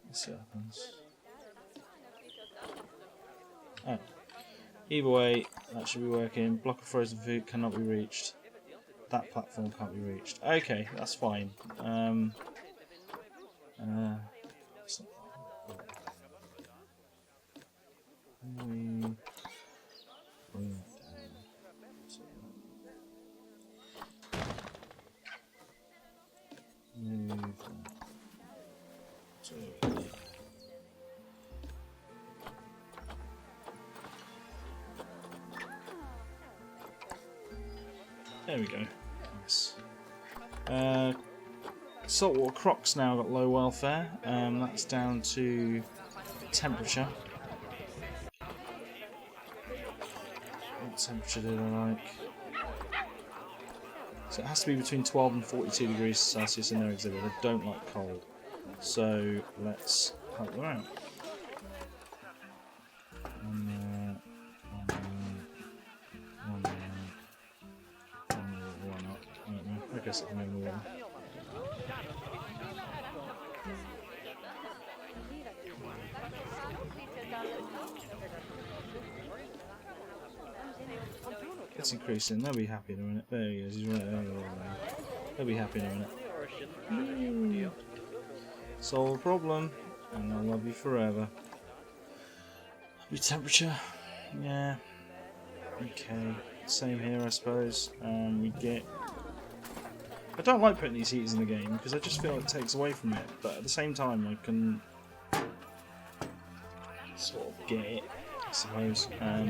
[SPEAKER 1] Let's see what happens. Oh. Either way, that should be working. Block of frozen food cannot be reached. That platform can't be reached. Okay, that's fine. There we go. Nice. Saltwater crocs now got low welfare. That's down to temperature. What temperature did I like? So it has to be between 12 and 42 degrees Celsius in their exhibit. They don't like cold. So let's help them out. I guess I can move the water. It's increasing. They'll be happy in a minute. There he is. He's right there. They'll be happy in a minute. Solve a problem, and I'll love you forever. Your temperature, yeah. Okay. Same here, I suppose. We get. I don't like putting these heaters in the game because I just feel it takes away from it. But at the same time, I can sort of get it, I suppose. That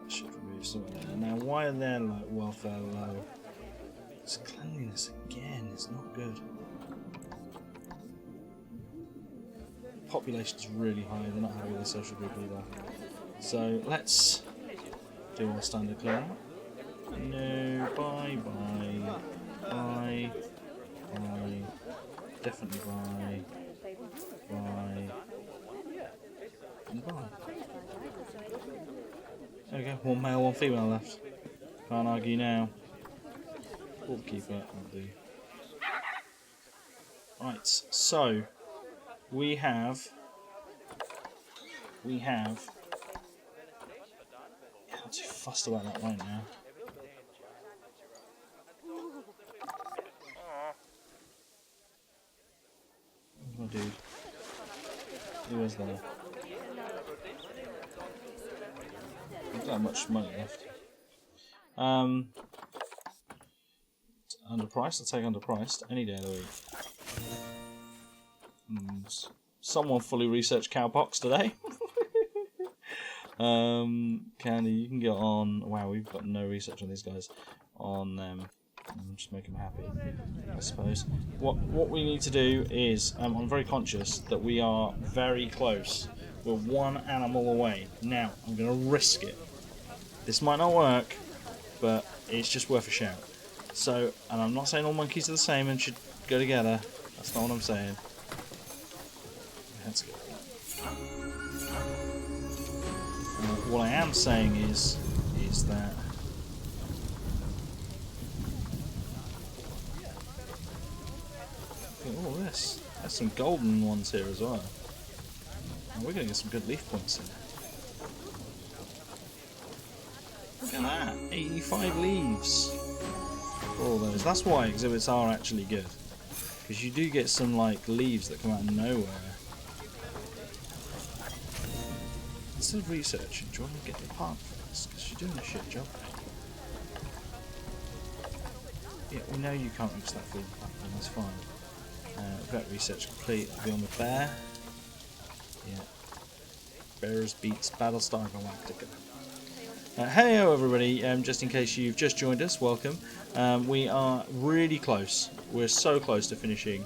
[SPEAKER 1] should remove something there. Now, why are their welfare low? It's cleanliness again. It's not good. Population is really high. They're not happy with the social group either. So let's do our standard clear out. No, bye. Definitely bye. And bye. There we go, one male, one female left. Can't argue now. Pull the keeper, I'll do. Right, so we have yeah, I'm too fussed about that right now. Oh dude. Who was there? I don't have much money left. Underpriced? I'll take underpriced any day of the week. Someone fully researched cowpox today. Candy, you can get on. Wow, we've got no research on these guys. On them, just make them happy, I suppose. What we need to do is, I'm very conscious that we are very close. We're one animal away. Now, I'm going to risk it. This might not work, but it's just worth a shout. So, and I'm not saying all monkeys are the same and should go together. That's not what I'm saying. Let's go. What I am saying is that look at all this. That's some golden ones here as well. And we're going to get some good leaf points in. Look at that, 85 leaves for all those. That's why exhibits are actually good, because you do get some like leaves that come out of nowhere. Instead of researching, do you want to get the park for this? Because you're doing a shit job. Yeah, we know you can't reach that food platform, that's fine. Vet research complete. I'll be on the bear. Yeah. Bears beats Battlestar Galactica. Hey everybody, just in case you've just joined us, welcome. We are really close. We're so close to finishing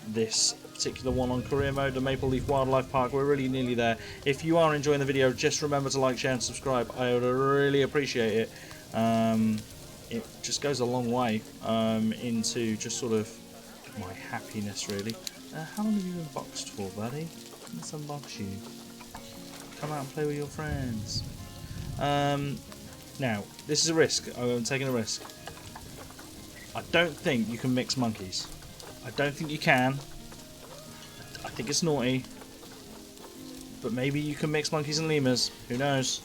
[SPEAKER 1] this particular one on career mode, the Maple Leaf Wildlife Park. We're really nearly there. If you are enjoying the video, just remember to like, share and subscribe. I would really appreciate it. It just goes a long way into just sort of my happiness, really. How long have you been boxed for, buddy? Let's unbox you. Come out and play with your friends. Now, this is a risk. I'm taking a risk. I don't think you can mix monkeys. I don't think you can. I think it's naughty. But maybe you can mix monkeys and lemurs. Who knows?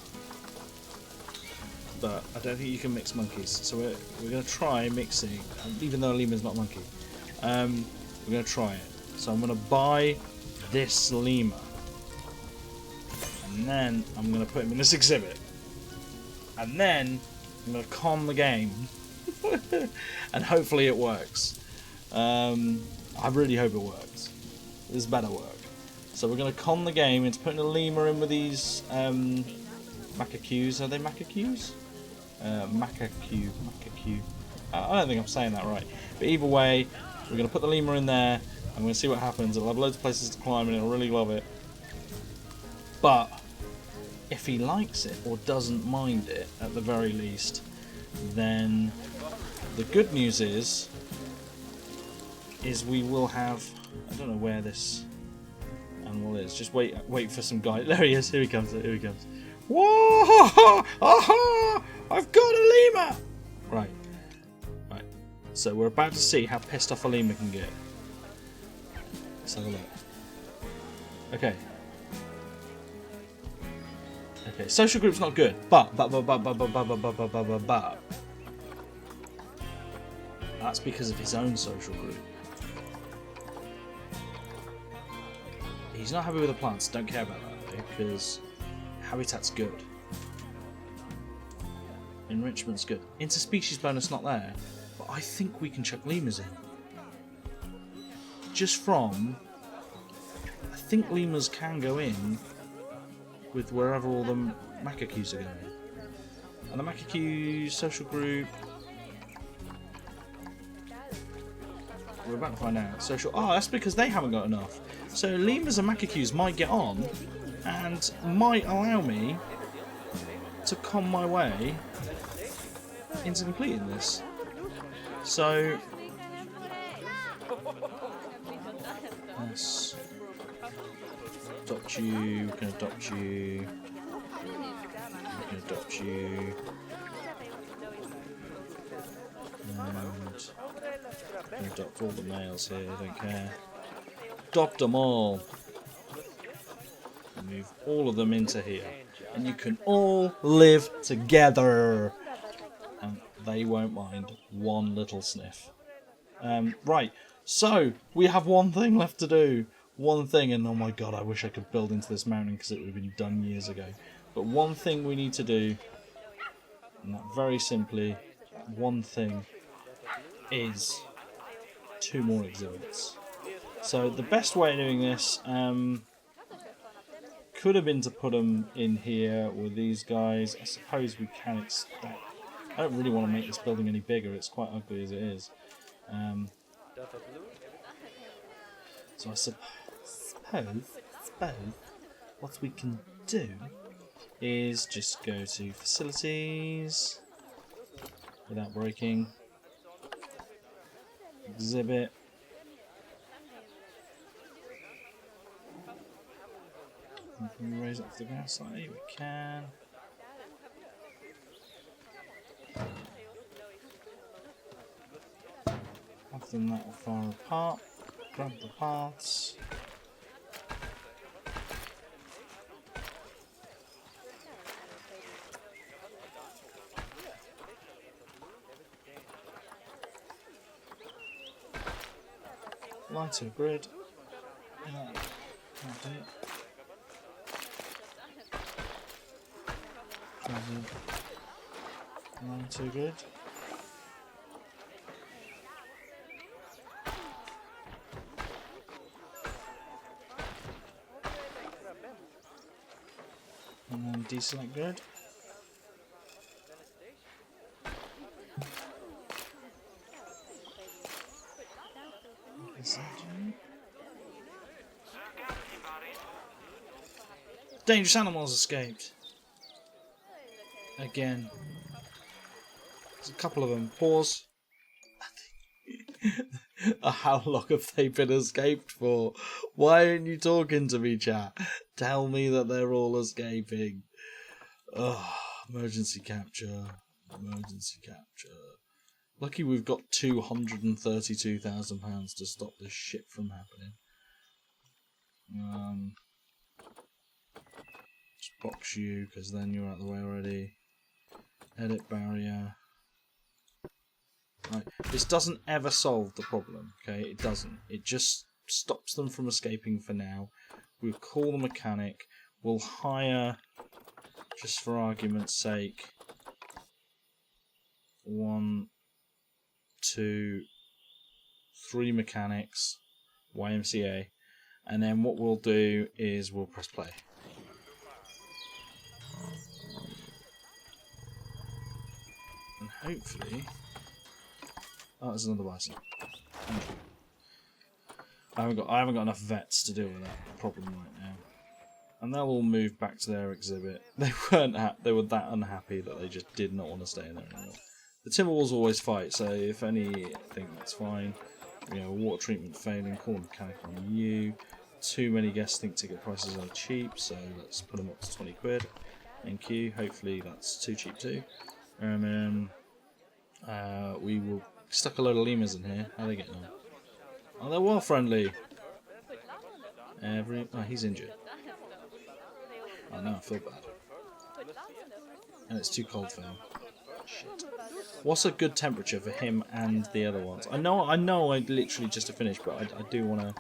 [SPEAKER 1] But I don't think you can mix monkeys. So we're going to try mixing, even though a lemur's not a monkey. We're going to try it. So I'm going to buy this lemur. And then I'm going to put him in this exhibit. And then I'm going to con the game. And hopefully it works. I really hope it works. This better work. So we're going to con the game into putting a lemur in with these macaques. Are they macaques? Macaque. I don't think I'm saying that right. But either way, we're going to put the lemur in there. I'm going to see what happens. It'll have loads of places to climb and it'll really love it. But if he likes it or doesn't mind it, at the very least, then the good news is we will have. I don't know where this animal is. Just wait for some guy. There he is. Here he comes. Here he comes. Whoa! Aha! I've got a lemur. Right. So we're about to see how pissed off a lemur can get. Let's have a look. Okay. Okay, social group's not good, but that's because of his own social group. He's not happy with the plants, don't care about that, because habitat's good. Enrichment's good. Interspecies bonus not there, but I think we can chuck lemurs in. Just from, I think lemurs can go in with wherever all the macaques are going. And the macaque social group, we're about to find out. Social, that's because they haven't got enough. So lemurs and macaques might get on and might allow me to con my way into completing this. So let's adopt you, we can adopt you, we can adopt you, and we can adopt all the males here, don't care. Adopt them all. Move all of them into here. And you can all live together. And they won't mind one little sniff. Right, so we have one thing left to do. One thing, and oh my god, I wish I could build into this mountain because it would have been done years ago. But one thing we need to do, and that very simply, one thing is 2 more exhibits. So the best way of doing this could have been to put them in here with these guys. I suppose we can extend. I don't really want to make this building any bigger. It's quite ugly as it is. So I suppose what we can do is just go to facilities without breaking. Exhibit. Can we raise it off the ground slightly? We can. Have them that far apart. grab the parts. Lighter grid. That'll do it. Lighter grid. And then deselect grid. Dangerous animals escaped. Again. There's a couple of them. Pause. How long have they been escaped for? Why aren't you talking to me, chat? Tell me that they're all escaping. Oh, emergency capture. Emergency capture. Lucky we've got £232,000 to stop this shit from happening. Just box you, because then you're out of the way already. Edit barrier. Right. This doesn't ever solve the problem, okay? It doesn't. It just stops them from escaping for now. We'll call the mechanic. We'll hire, just for argument's sake, 1, 2, 3 mechanics, YMCA, and then what we'll do is we'll press play. And hopefully... Oh, there's another bison. I haven't got enough vets to deal with that problem right now. And they'll all move back to their exhibit. They were that unhappy that they just did not want to stay in there anymore. The Timberwolves always fight, so if anything, that's fine. You know, water treatment failing, call mechanic on you. Too many guests think ticket prices are cheap, so let's put them up to 20 quid. Thank you. Hopefully that's too cheap too. And then we will stuck a load of lemurs in here. How are they getting on? Oh, they're well friendly. Oh, he's injured. Oh no, I feel bad. And it's too cold for him. Shit. What's a good temperature for him and the other ones? I know I literally just finished, but I do want to...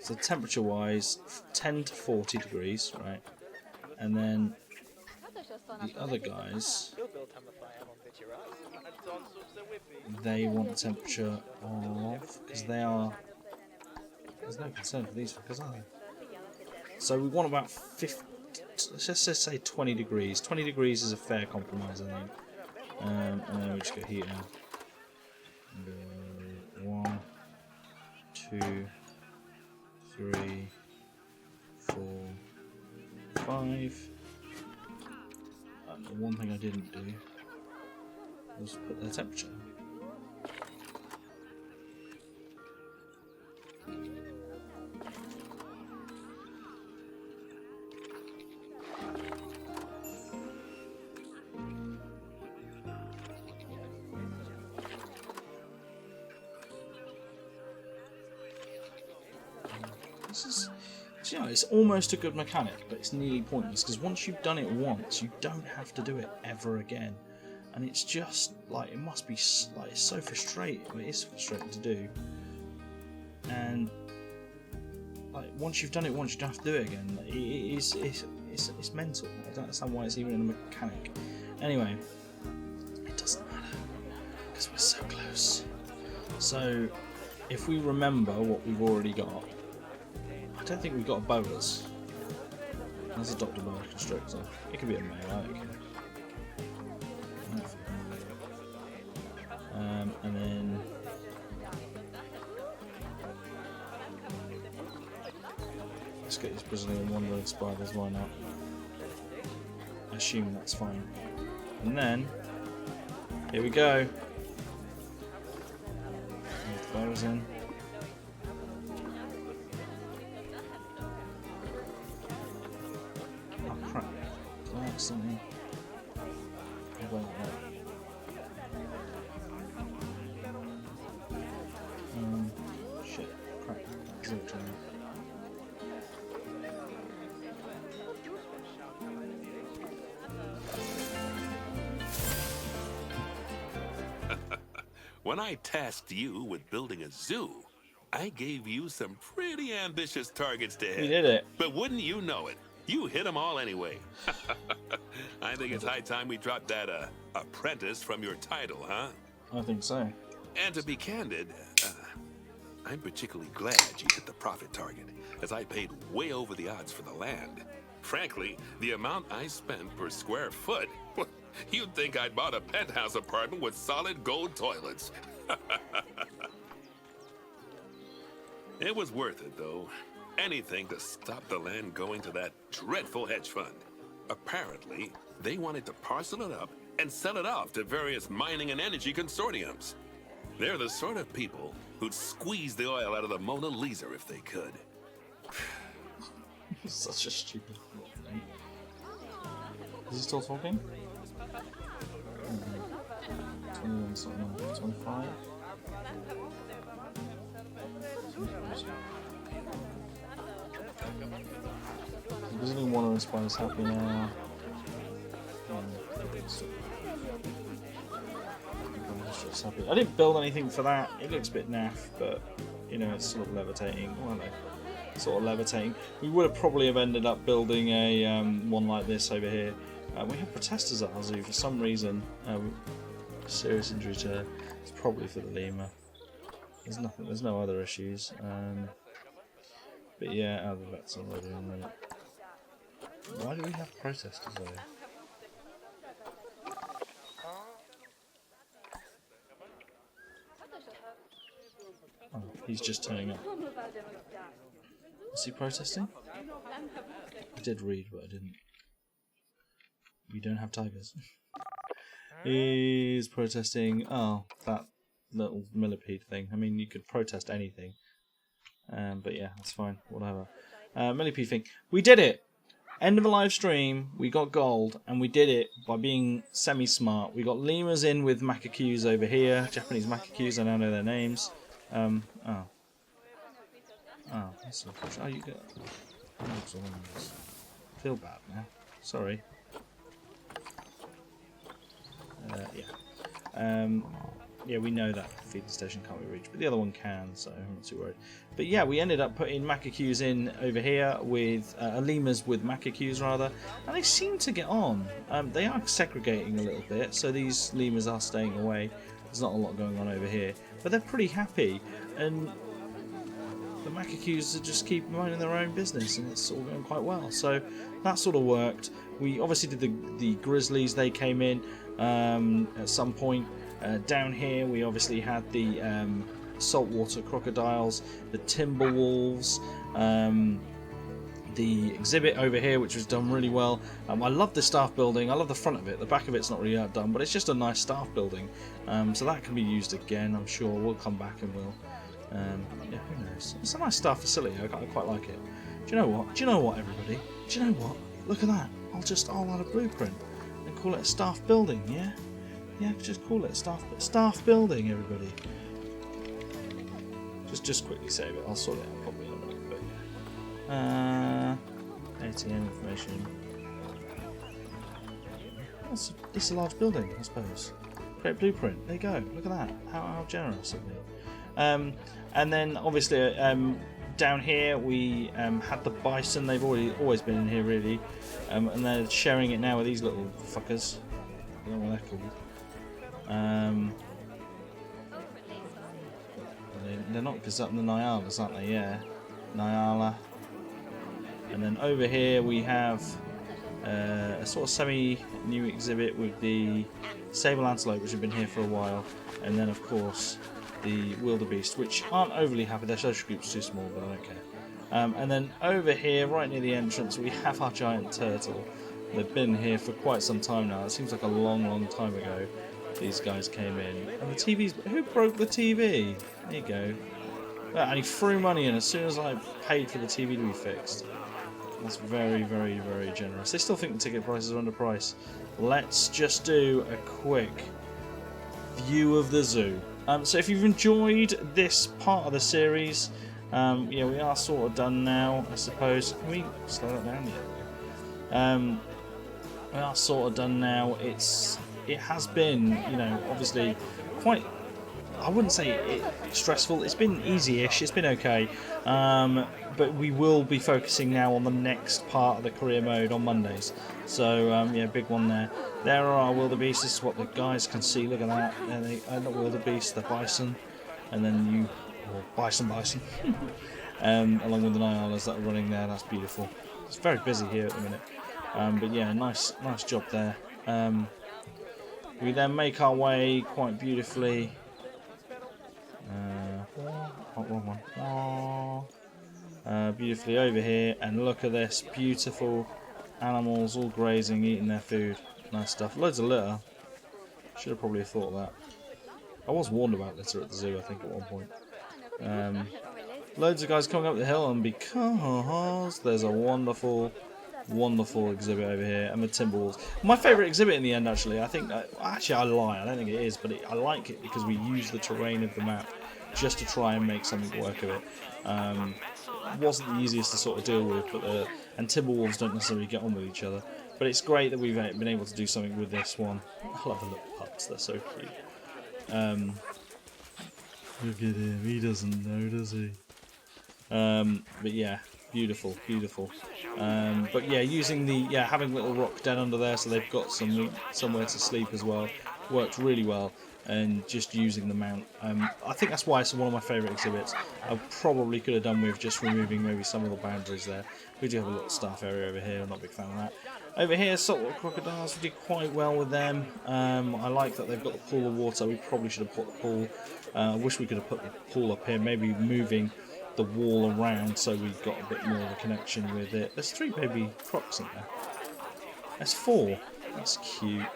[SPEAKER 1] So temperature wise, 10 to 40 degrees, right? And then the other guys, they want the temperature of, because they are, there's no concern for these fuckers, are they? So we want about 50, let's just say 20 degrees. 20 degrees is a fair compromise, I think. And then we just go heater. And go 1, 2, 3, 4, 5. The one thing I didn't do was put their temperature. This is, you know, it's almost a good mechanic, but it's nearly pointless because once you've done it once, you don't have to do it ever again, and it's just like it must be like it's so frustrating. It is frustrating to do, and like once you've done it once, you don't have to do it again. It's mental. I don't understand why it's even in a mechanic. Anyway, it doesn't matter because we're so close. So if we remember what we've already got. I don't think we've got a bolus. There's a Dr. Boa Constrictor. It could be a male, I don't care. And then... let's get these Brazilian wandering spiders, why not? I assume that's fine. And then... here we go. Move the bows in. Something.
[SPEAKER 2] when I tasked you with building a zoo, I gave you some pretty ambitious targets to hit.
[SPEAKER 1] We did it.
[SPEAKER 2] But wouldn't you know it, you hit them all anyway. I think it's high time we dropped that apprentice from your title, huh?
[SPEAKER 1] I think so.
[SPEAKER 2] And to be candid, I'm particularly glad you hit the profit target, as I paid way over the odds for the land. Frankly, the amount I spent per square foot, you'd think I'd bought a penthouse apartment with solid gold toilets. It was worth it, though. Anything to stop the land going to that dreadful hedge fund. Apparently, they wanted to parcel it up and sell it off to various mining and energy consortiums. They're the sort of people who'd squeeze the oil out of the Mona Lisa if they could.
[SPEAKER 1] Such a stupid thing. Is he still talking? 21, 25. Doesn't he want to inspire us happy now? Happy. I didn't build anything for that. It looks a bit naff, but you know, it's sort of levitating. Oh, hello. Sort of levitating. We would have probably have ended up building a one like this over here. We have protesters at our zoo for some reason. Serious injury to her. It's probably for the lemur. There's nothing. There's no other issues. But yeah, other vets already in a minute. Why do we have protesters though? Oh, he's just turning up. Is he protesting? I did read, but I didn't. We don't have tigers. He's protesting. Oh, that little millipede thing. I mean, you could protest anything. But yeah, that's fine. Whatever. Millipede thing. We did it! End of a live stream. We got gold, and we did it by being semi-smart. We got lemurs in with macacus over here. Japanese macacus, I now know their names. Oh, that's unfortunate. Oh, you got. Feel bad now. Sorry. Yeah. Yeah, we know that feeding station can't be reached, but the other one can, so I'm not too worried. But yeah, we ended up putting macacus in over here with lemurs with macacus rather, and they seem to get on. They are segregating a little bit, so these lemurs are staying away. There's not a lot going on over here, but they're pretty happy, and the macacus just keep minding their own business, and it's all going quite well. So that sort of worked. We obviously did the grizzlies. They came in at some point. Down here we obviously had the saltwater crocodiles, the timber wolves, the exhibit over here, which was done really well. I love the staff building. I love the front of it. The back of it's not really done, but it's just a nice staff building. So that can be used again, I'm sure. We'll come back and we'll... yeah, who knows? It's a nice staff facility. I quite like it. Do you know what? Do you know what, everybody? Do you know what? Look at that. I'll add a blueprint and call it a staff building, yeah? Yeah, just call it a staff building, everybody. Just quickly save it. I'll sort it out probably in a minute, but yeah. ATM information. It's a large building, I suppose. Great blueprint. There you go. Look at that. How generous of me. And then obviously down here we had the bison. They've always been in here really, and they're sharing it now with these little fuckers. I don't know what they're called. They're not because up in the Nyalas, aren't they? Yeah, Nyala. And then over here we have a sort of semi-new exhibit with the sable antelope, which have been here for a while, and then of course the wildebeest, which aren't overly happy. Their social group's too small, but I don't care. And then over here, right near the entrance, we have our giant turtle. They've been here for quite some time now. It seems like a long time ago these guys came in. And the TV's... Who broke the TV? There you go. And he threw money in as soon as I paid for the TV to be fixed. That's very generous. They still think the ticket prices are underpriced. Let's just do a quick view of the zoo. So if you've enjoyed this part of the series, yeah, we are sort of done now, I suppose. Can we slow that down yet? We are sort of done now. It has been, you know, obviously quite I wouldn't say it's stressful. It's been easy-ish. It's been okay. But we will be focusing now on the next part of the career mode on Mondays. So yeah, big one there. There are our wildebeest. This is what the guys can see. Look at that. Not wildebeest, the bison, and then bison, along with the Nialas that are running there. That's beautiful. It's very busy here at the minute. But yeah, nice job there. We then make our way quite beautifully. Wrong one. Beautifully over here, and look at this beautiful animals all grazing, eating their food. Nice stuff. Loads of litter. Should have probably thought of that. I was warned about litter at the zoo, I think, at one point. Loads of guys coming up the hill, and because there's a wonderful exhibit over here, and the timber walls. My favourite exhibit in the end, actually. I think, actually, I lie. I don't think it is, but I like it because we use the terrain of the map just to try and make something work of it. Wasn't the easiest to sort of deal with, but and timber wolves don't necessarily get on with each other. But it's great that we've been able to do something with this one. I love the little pups; they're so cute. Look at him. He doesn't know, does he? But yeah, beautiful. But yeah, using having a little rock den under there, so they've got somewhere to sleep as well, worked really well. And just using the mount, I think that's why it's one of my favourite exhibits. I probably could have done with just removing maybe some of the boundaries there. We do have a little staff area over here. I'm not a big fan of that. Over here, saltwater crocodiles. We did quite well with them. I like that they've got the pool of water. We probably should have put the pool. I wish we could have put the pool up here. Maybe moving the wall around so we've got a bit more of a connection with it. There's 3 baby crocs in there. There's 4. That's cute.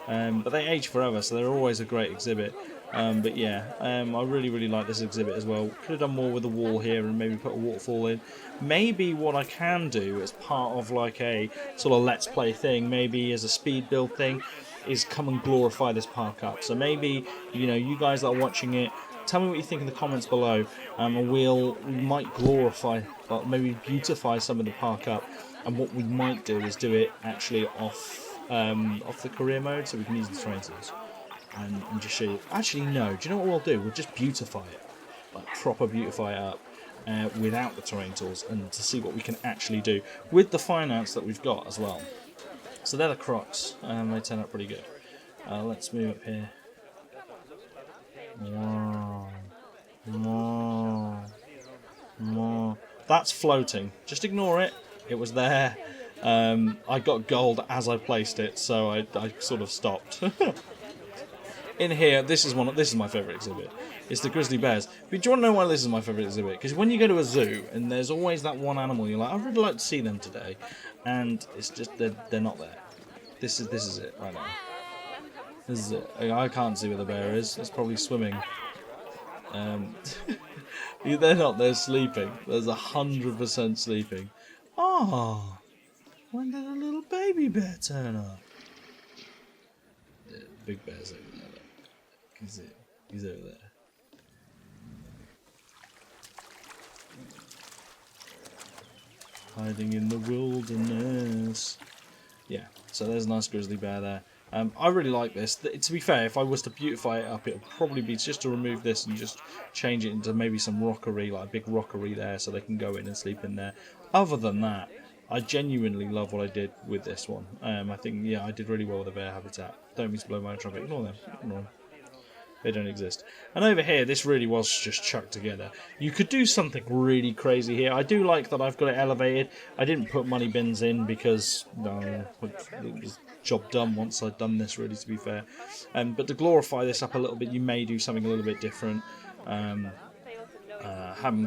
[SPEAKER 1] But they age forever, so they're always a great exhibit. But yeah, I really like this exhibit as well. Could have done more with the wall here and maybe put a waterfall in. Maybe what I can do as part of like a sort of let's play thing, maybe as a speed build thing, is come and glorify this park up. So maybe, you guys that are watching it, tell me what you think in the comments below, and we might glorify, but maybe beautify some of the park up. And what we might do is do it actually off the career mode, so we can use the terrain tools and just show you. Actually, no. Do you know what we'll do? We'll just beautify it, like proper beautify it up without the terrain tools, and to see what we can actually do with the finance that we've got as well. So they're the crocs. They turn out pretty good. Let's move up here. More. That's floating. Just ignore it. It was there. I got gold as I placed it, so I sort of stopped. In here, this is my favourite exhibit. It's the grizzly bears. But do you want to know why this is my favourite exhibit? Because when you go to a zoo and there's always that one animal you're like, I'd really like to see them today, and it's just they're not there. This is it right now. This is it. I can't see where the bear is. It's probably swimming. They're not. They're sleeping. There's 100% sleeping. Oh. When did a little baby bear turn up? Yeah, big bear's over there. Look. He's over there. Hiding in the wilderness. Yeah, so there's a nice grizzly bear there. I really like this. To be fair, if I was to beautify it up, it would probably be just to remove this and just change it into maybe some rockery, like a big rockery there, so they can go in and sleep in there. Other than that, I genuinely love what I did with this one. I think, yeah, I did really well with the bear habitat. Don't mean to blow my own trumpet. Ignore them. Ignore them. They don't exist. And over here, this really was just chucked together. You could do something really crazy here. I do like that I've got it elevated. I didn't put money bins in because it was job done once I'd done this, really, to be fair. But to glorify this up a little bit, you may do something a little bit different. Ham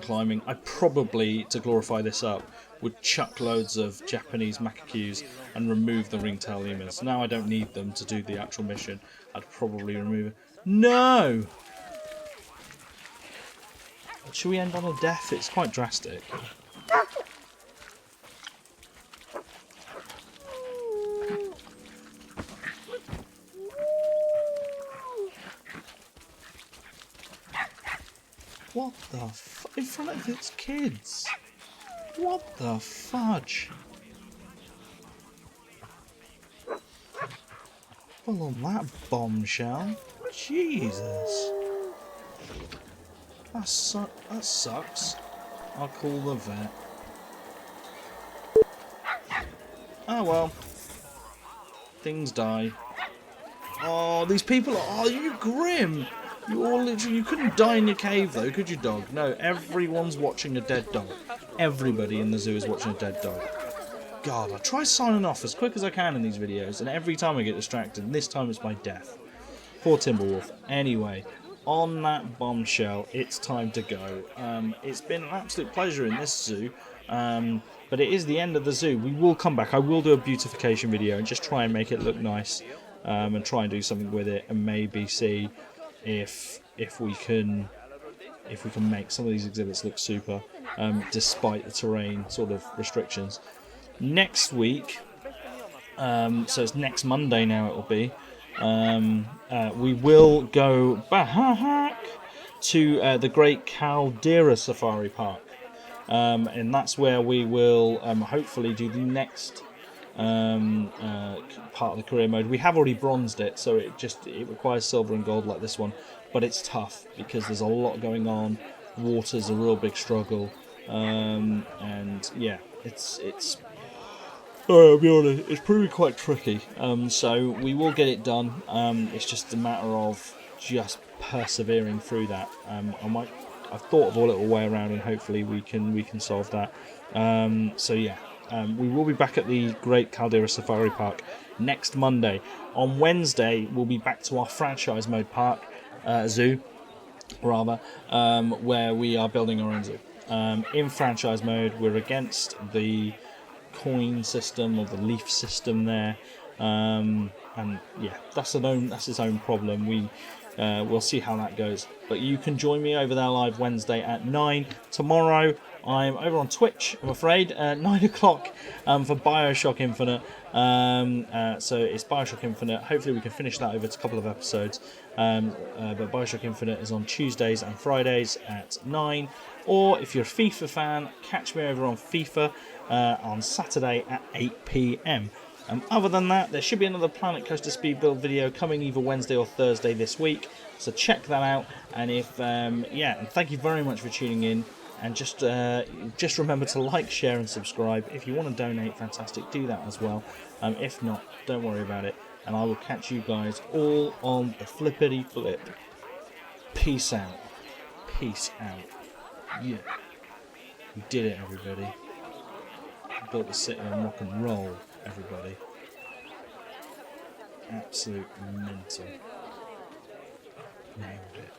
[SPEAKER 1] climbing. I probably, to glorify this up, would chuck loads of Japanese macacus and remove the ringtail lemurs. Now I don't need them to do the actual mission. I'd probably remove it. No! Should we end on a death? It's quite drastic. What the f... in front of its kids? What the fudge? Well, on that bombshell. Jesus. That sucks. I'll call the vet. Oh well. Things die. Oh, these people are... Oh, you grim! You all literally... You couldn't die in your cave, though, could you, dog? No, everyone's watching a dead dog. Everybody in the zoo is watching a dead dog. God, I try signing off as quick as I can in these videos, and every time I get distracted, and this time it's my death. Poor Timberwolf. Anyway, on that bombshell, it's time to go. It's been an absolute pleasure in this zoo, but it is the end of the zoo. We will come back. I will do a beautification video and just try and make it look nice, and try and do something with it, and maybe see if we can make some of these exhibits look super, despite the terrain sort of restrictions. Next week, so it's next Monday now. It will be. We will go back to the Great Caldera Safari Park, and that's where we will hopefully do the next part of the career mode. We have already bronzed it, so it requires silver and gold like this one, but it's tough because there's a lot going on. Water's a real big struggle, and yeah, it's. I'll be honest, it's proving quite tricky. So we will get it done. It's just a matter of just persevering through that. I've thought of a little way around, and hopefully we can solve that. So yeah, we will be back at the Great Caldera Safari Park next Monday. On Wednesday, we'll be back to our franchise mode park, zoo, rather, where we are building our own zoo. In franchise mode, we're against the coin system or the leaf system there, and yeah, that's its own problem. We'll see how that goes, but you can join me over there live Wednesday at 9. Tomorrow I'm over on Twitch, I'm afraid, at 9 o'clock for Bioshock Infinite. So it's Bioshock Infinite. Hopefully we can finish that over a couple of episodes, but Bioshock Infinite is on Tuesdays and Fridays at 9. Or if you're a FIFA fan, catch me over on FIFA on Saturday at 8 PM. Other than that, there should be another Planet Coaster Speed Build video coming either Wednesday or Thursday this week, so check that out. And if yeah, and thank you very much for tuning in, and just remember to like, share and subscribe. If you want to donate, fantastic, do that as well. If not, don't worry about it, and I will catch you guys all on the flippity flip. Peace out. Peace out. Yeah, we did it, everybody. We built the city on rock and roll, everybody. Absolute mental. Nailed it.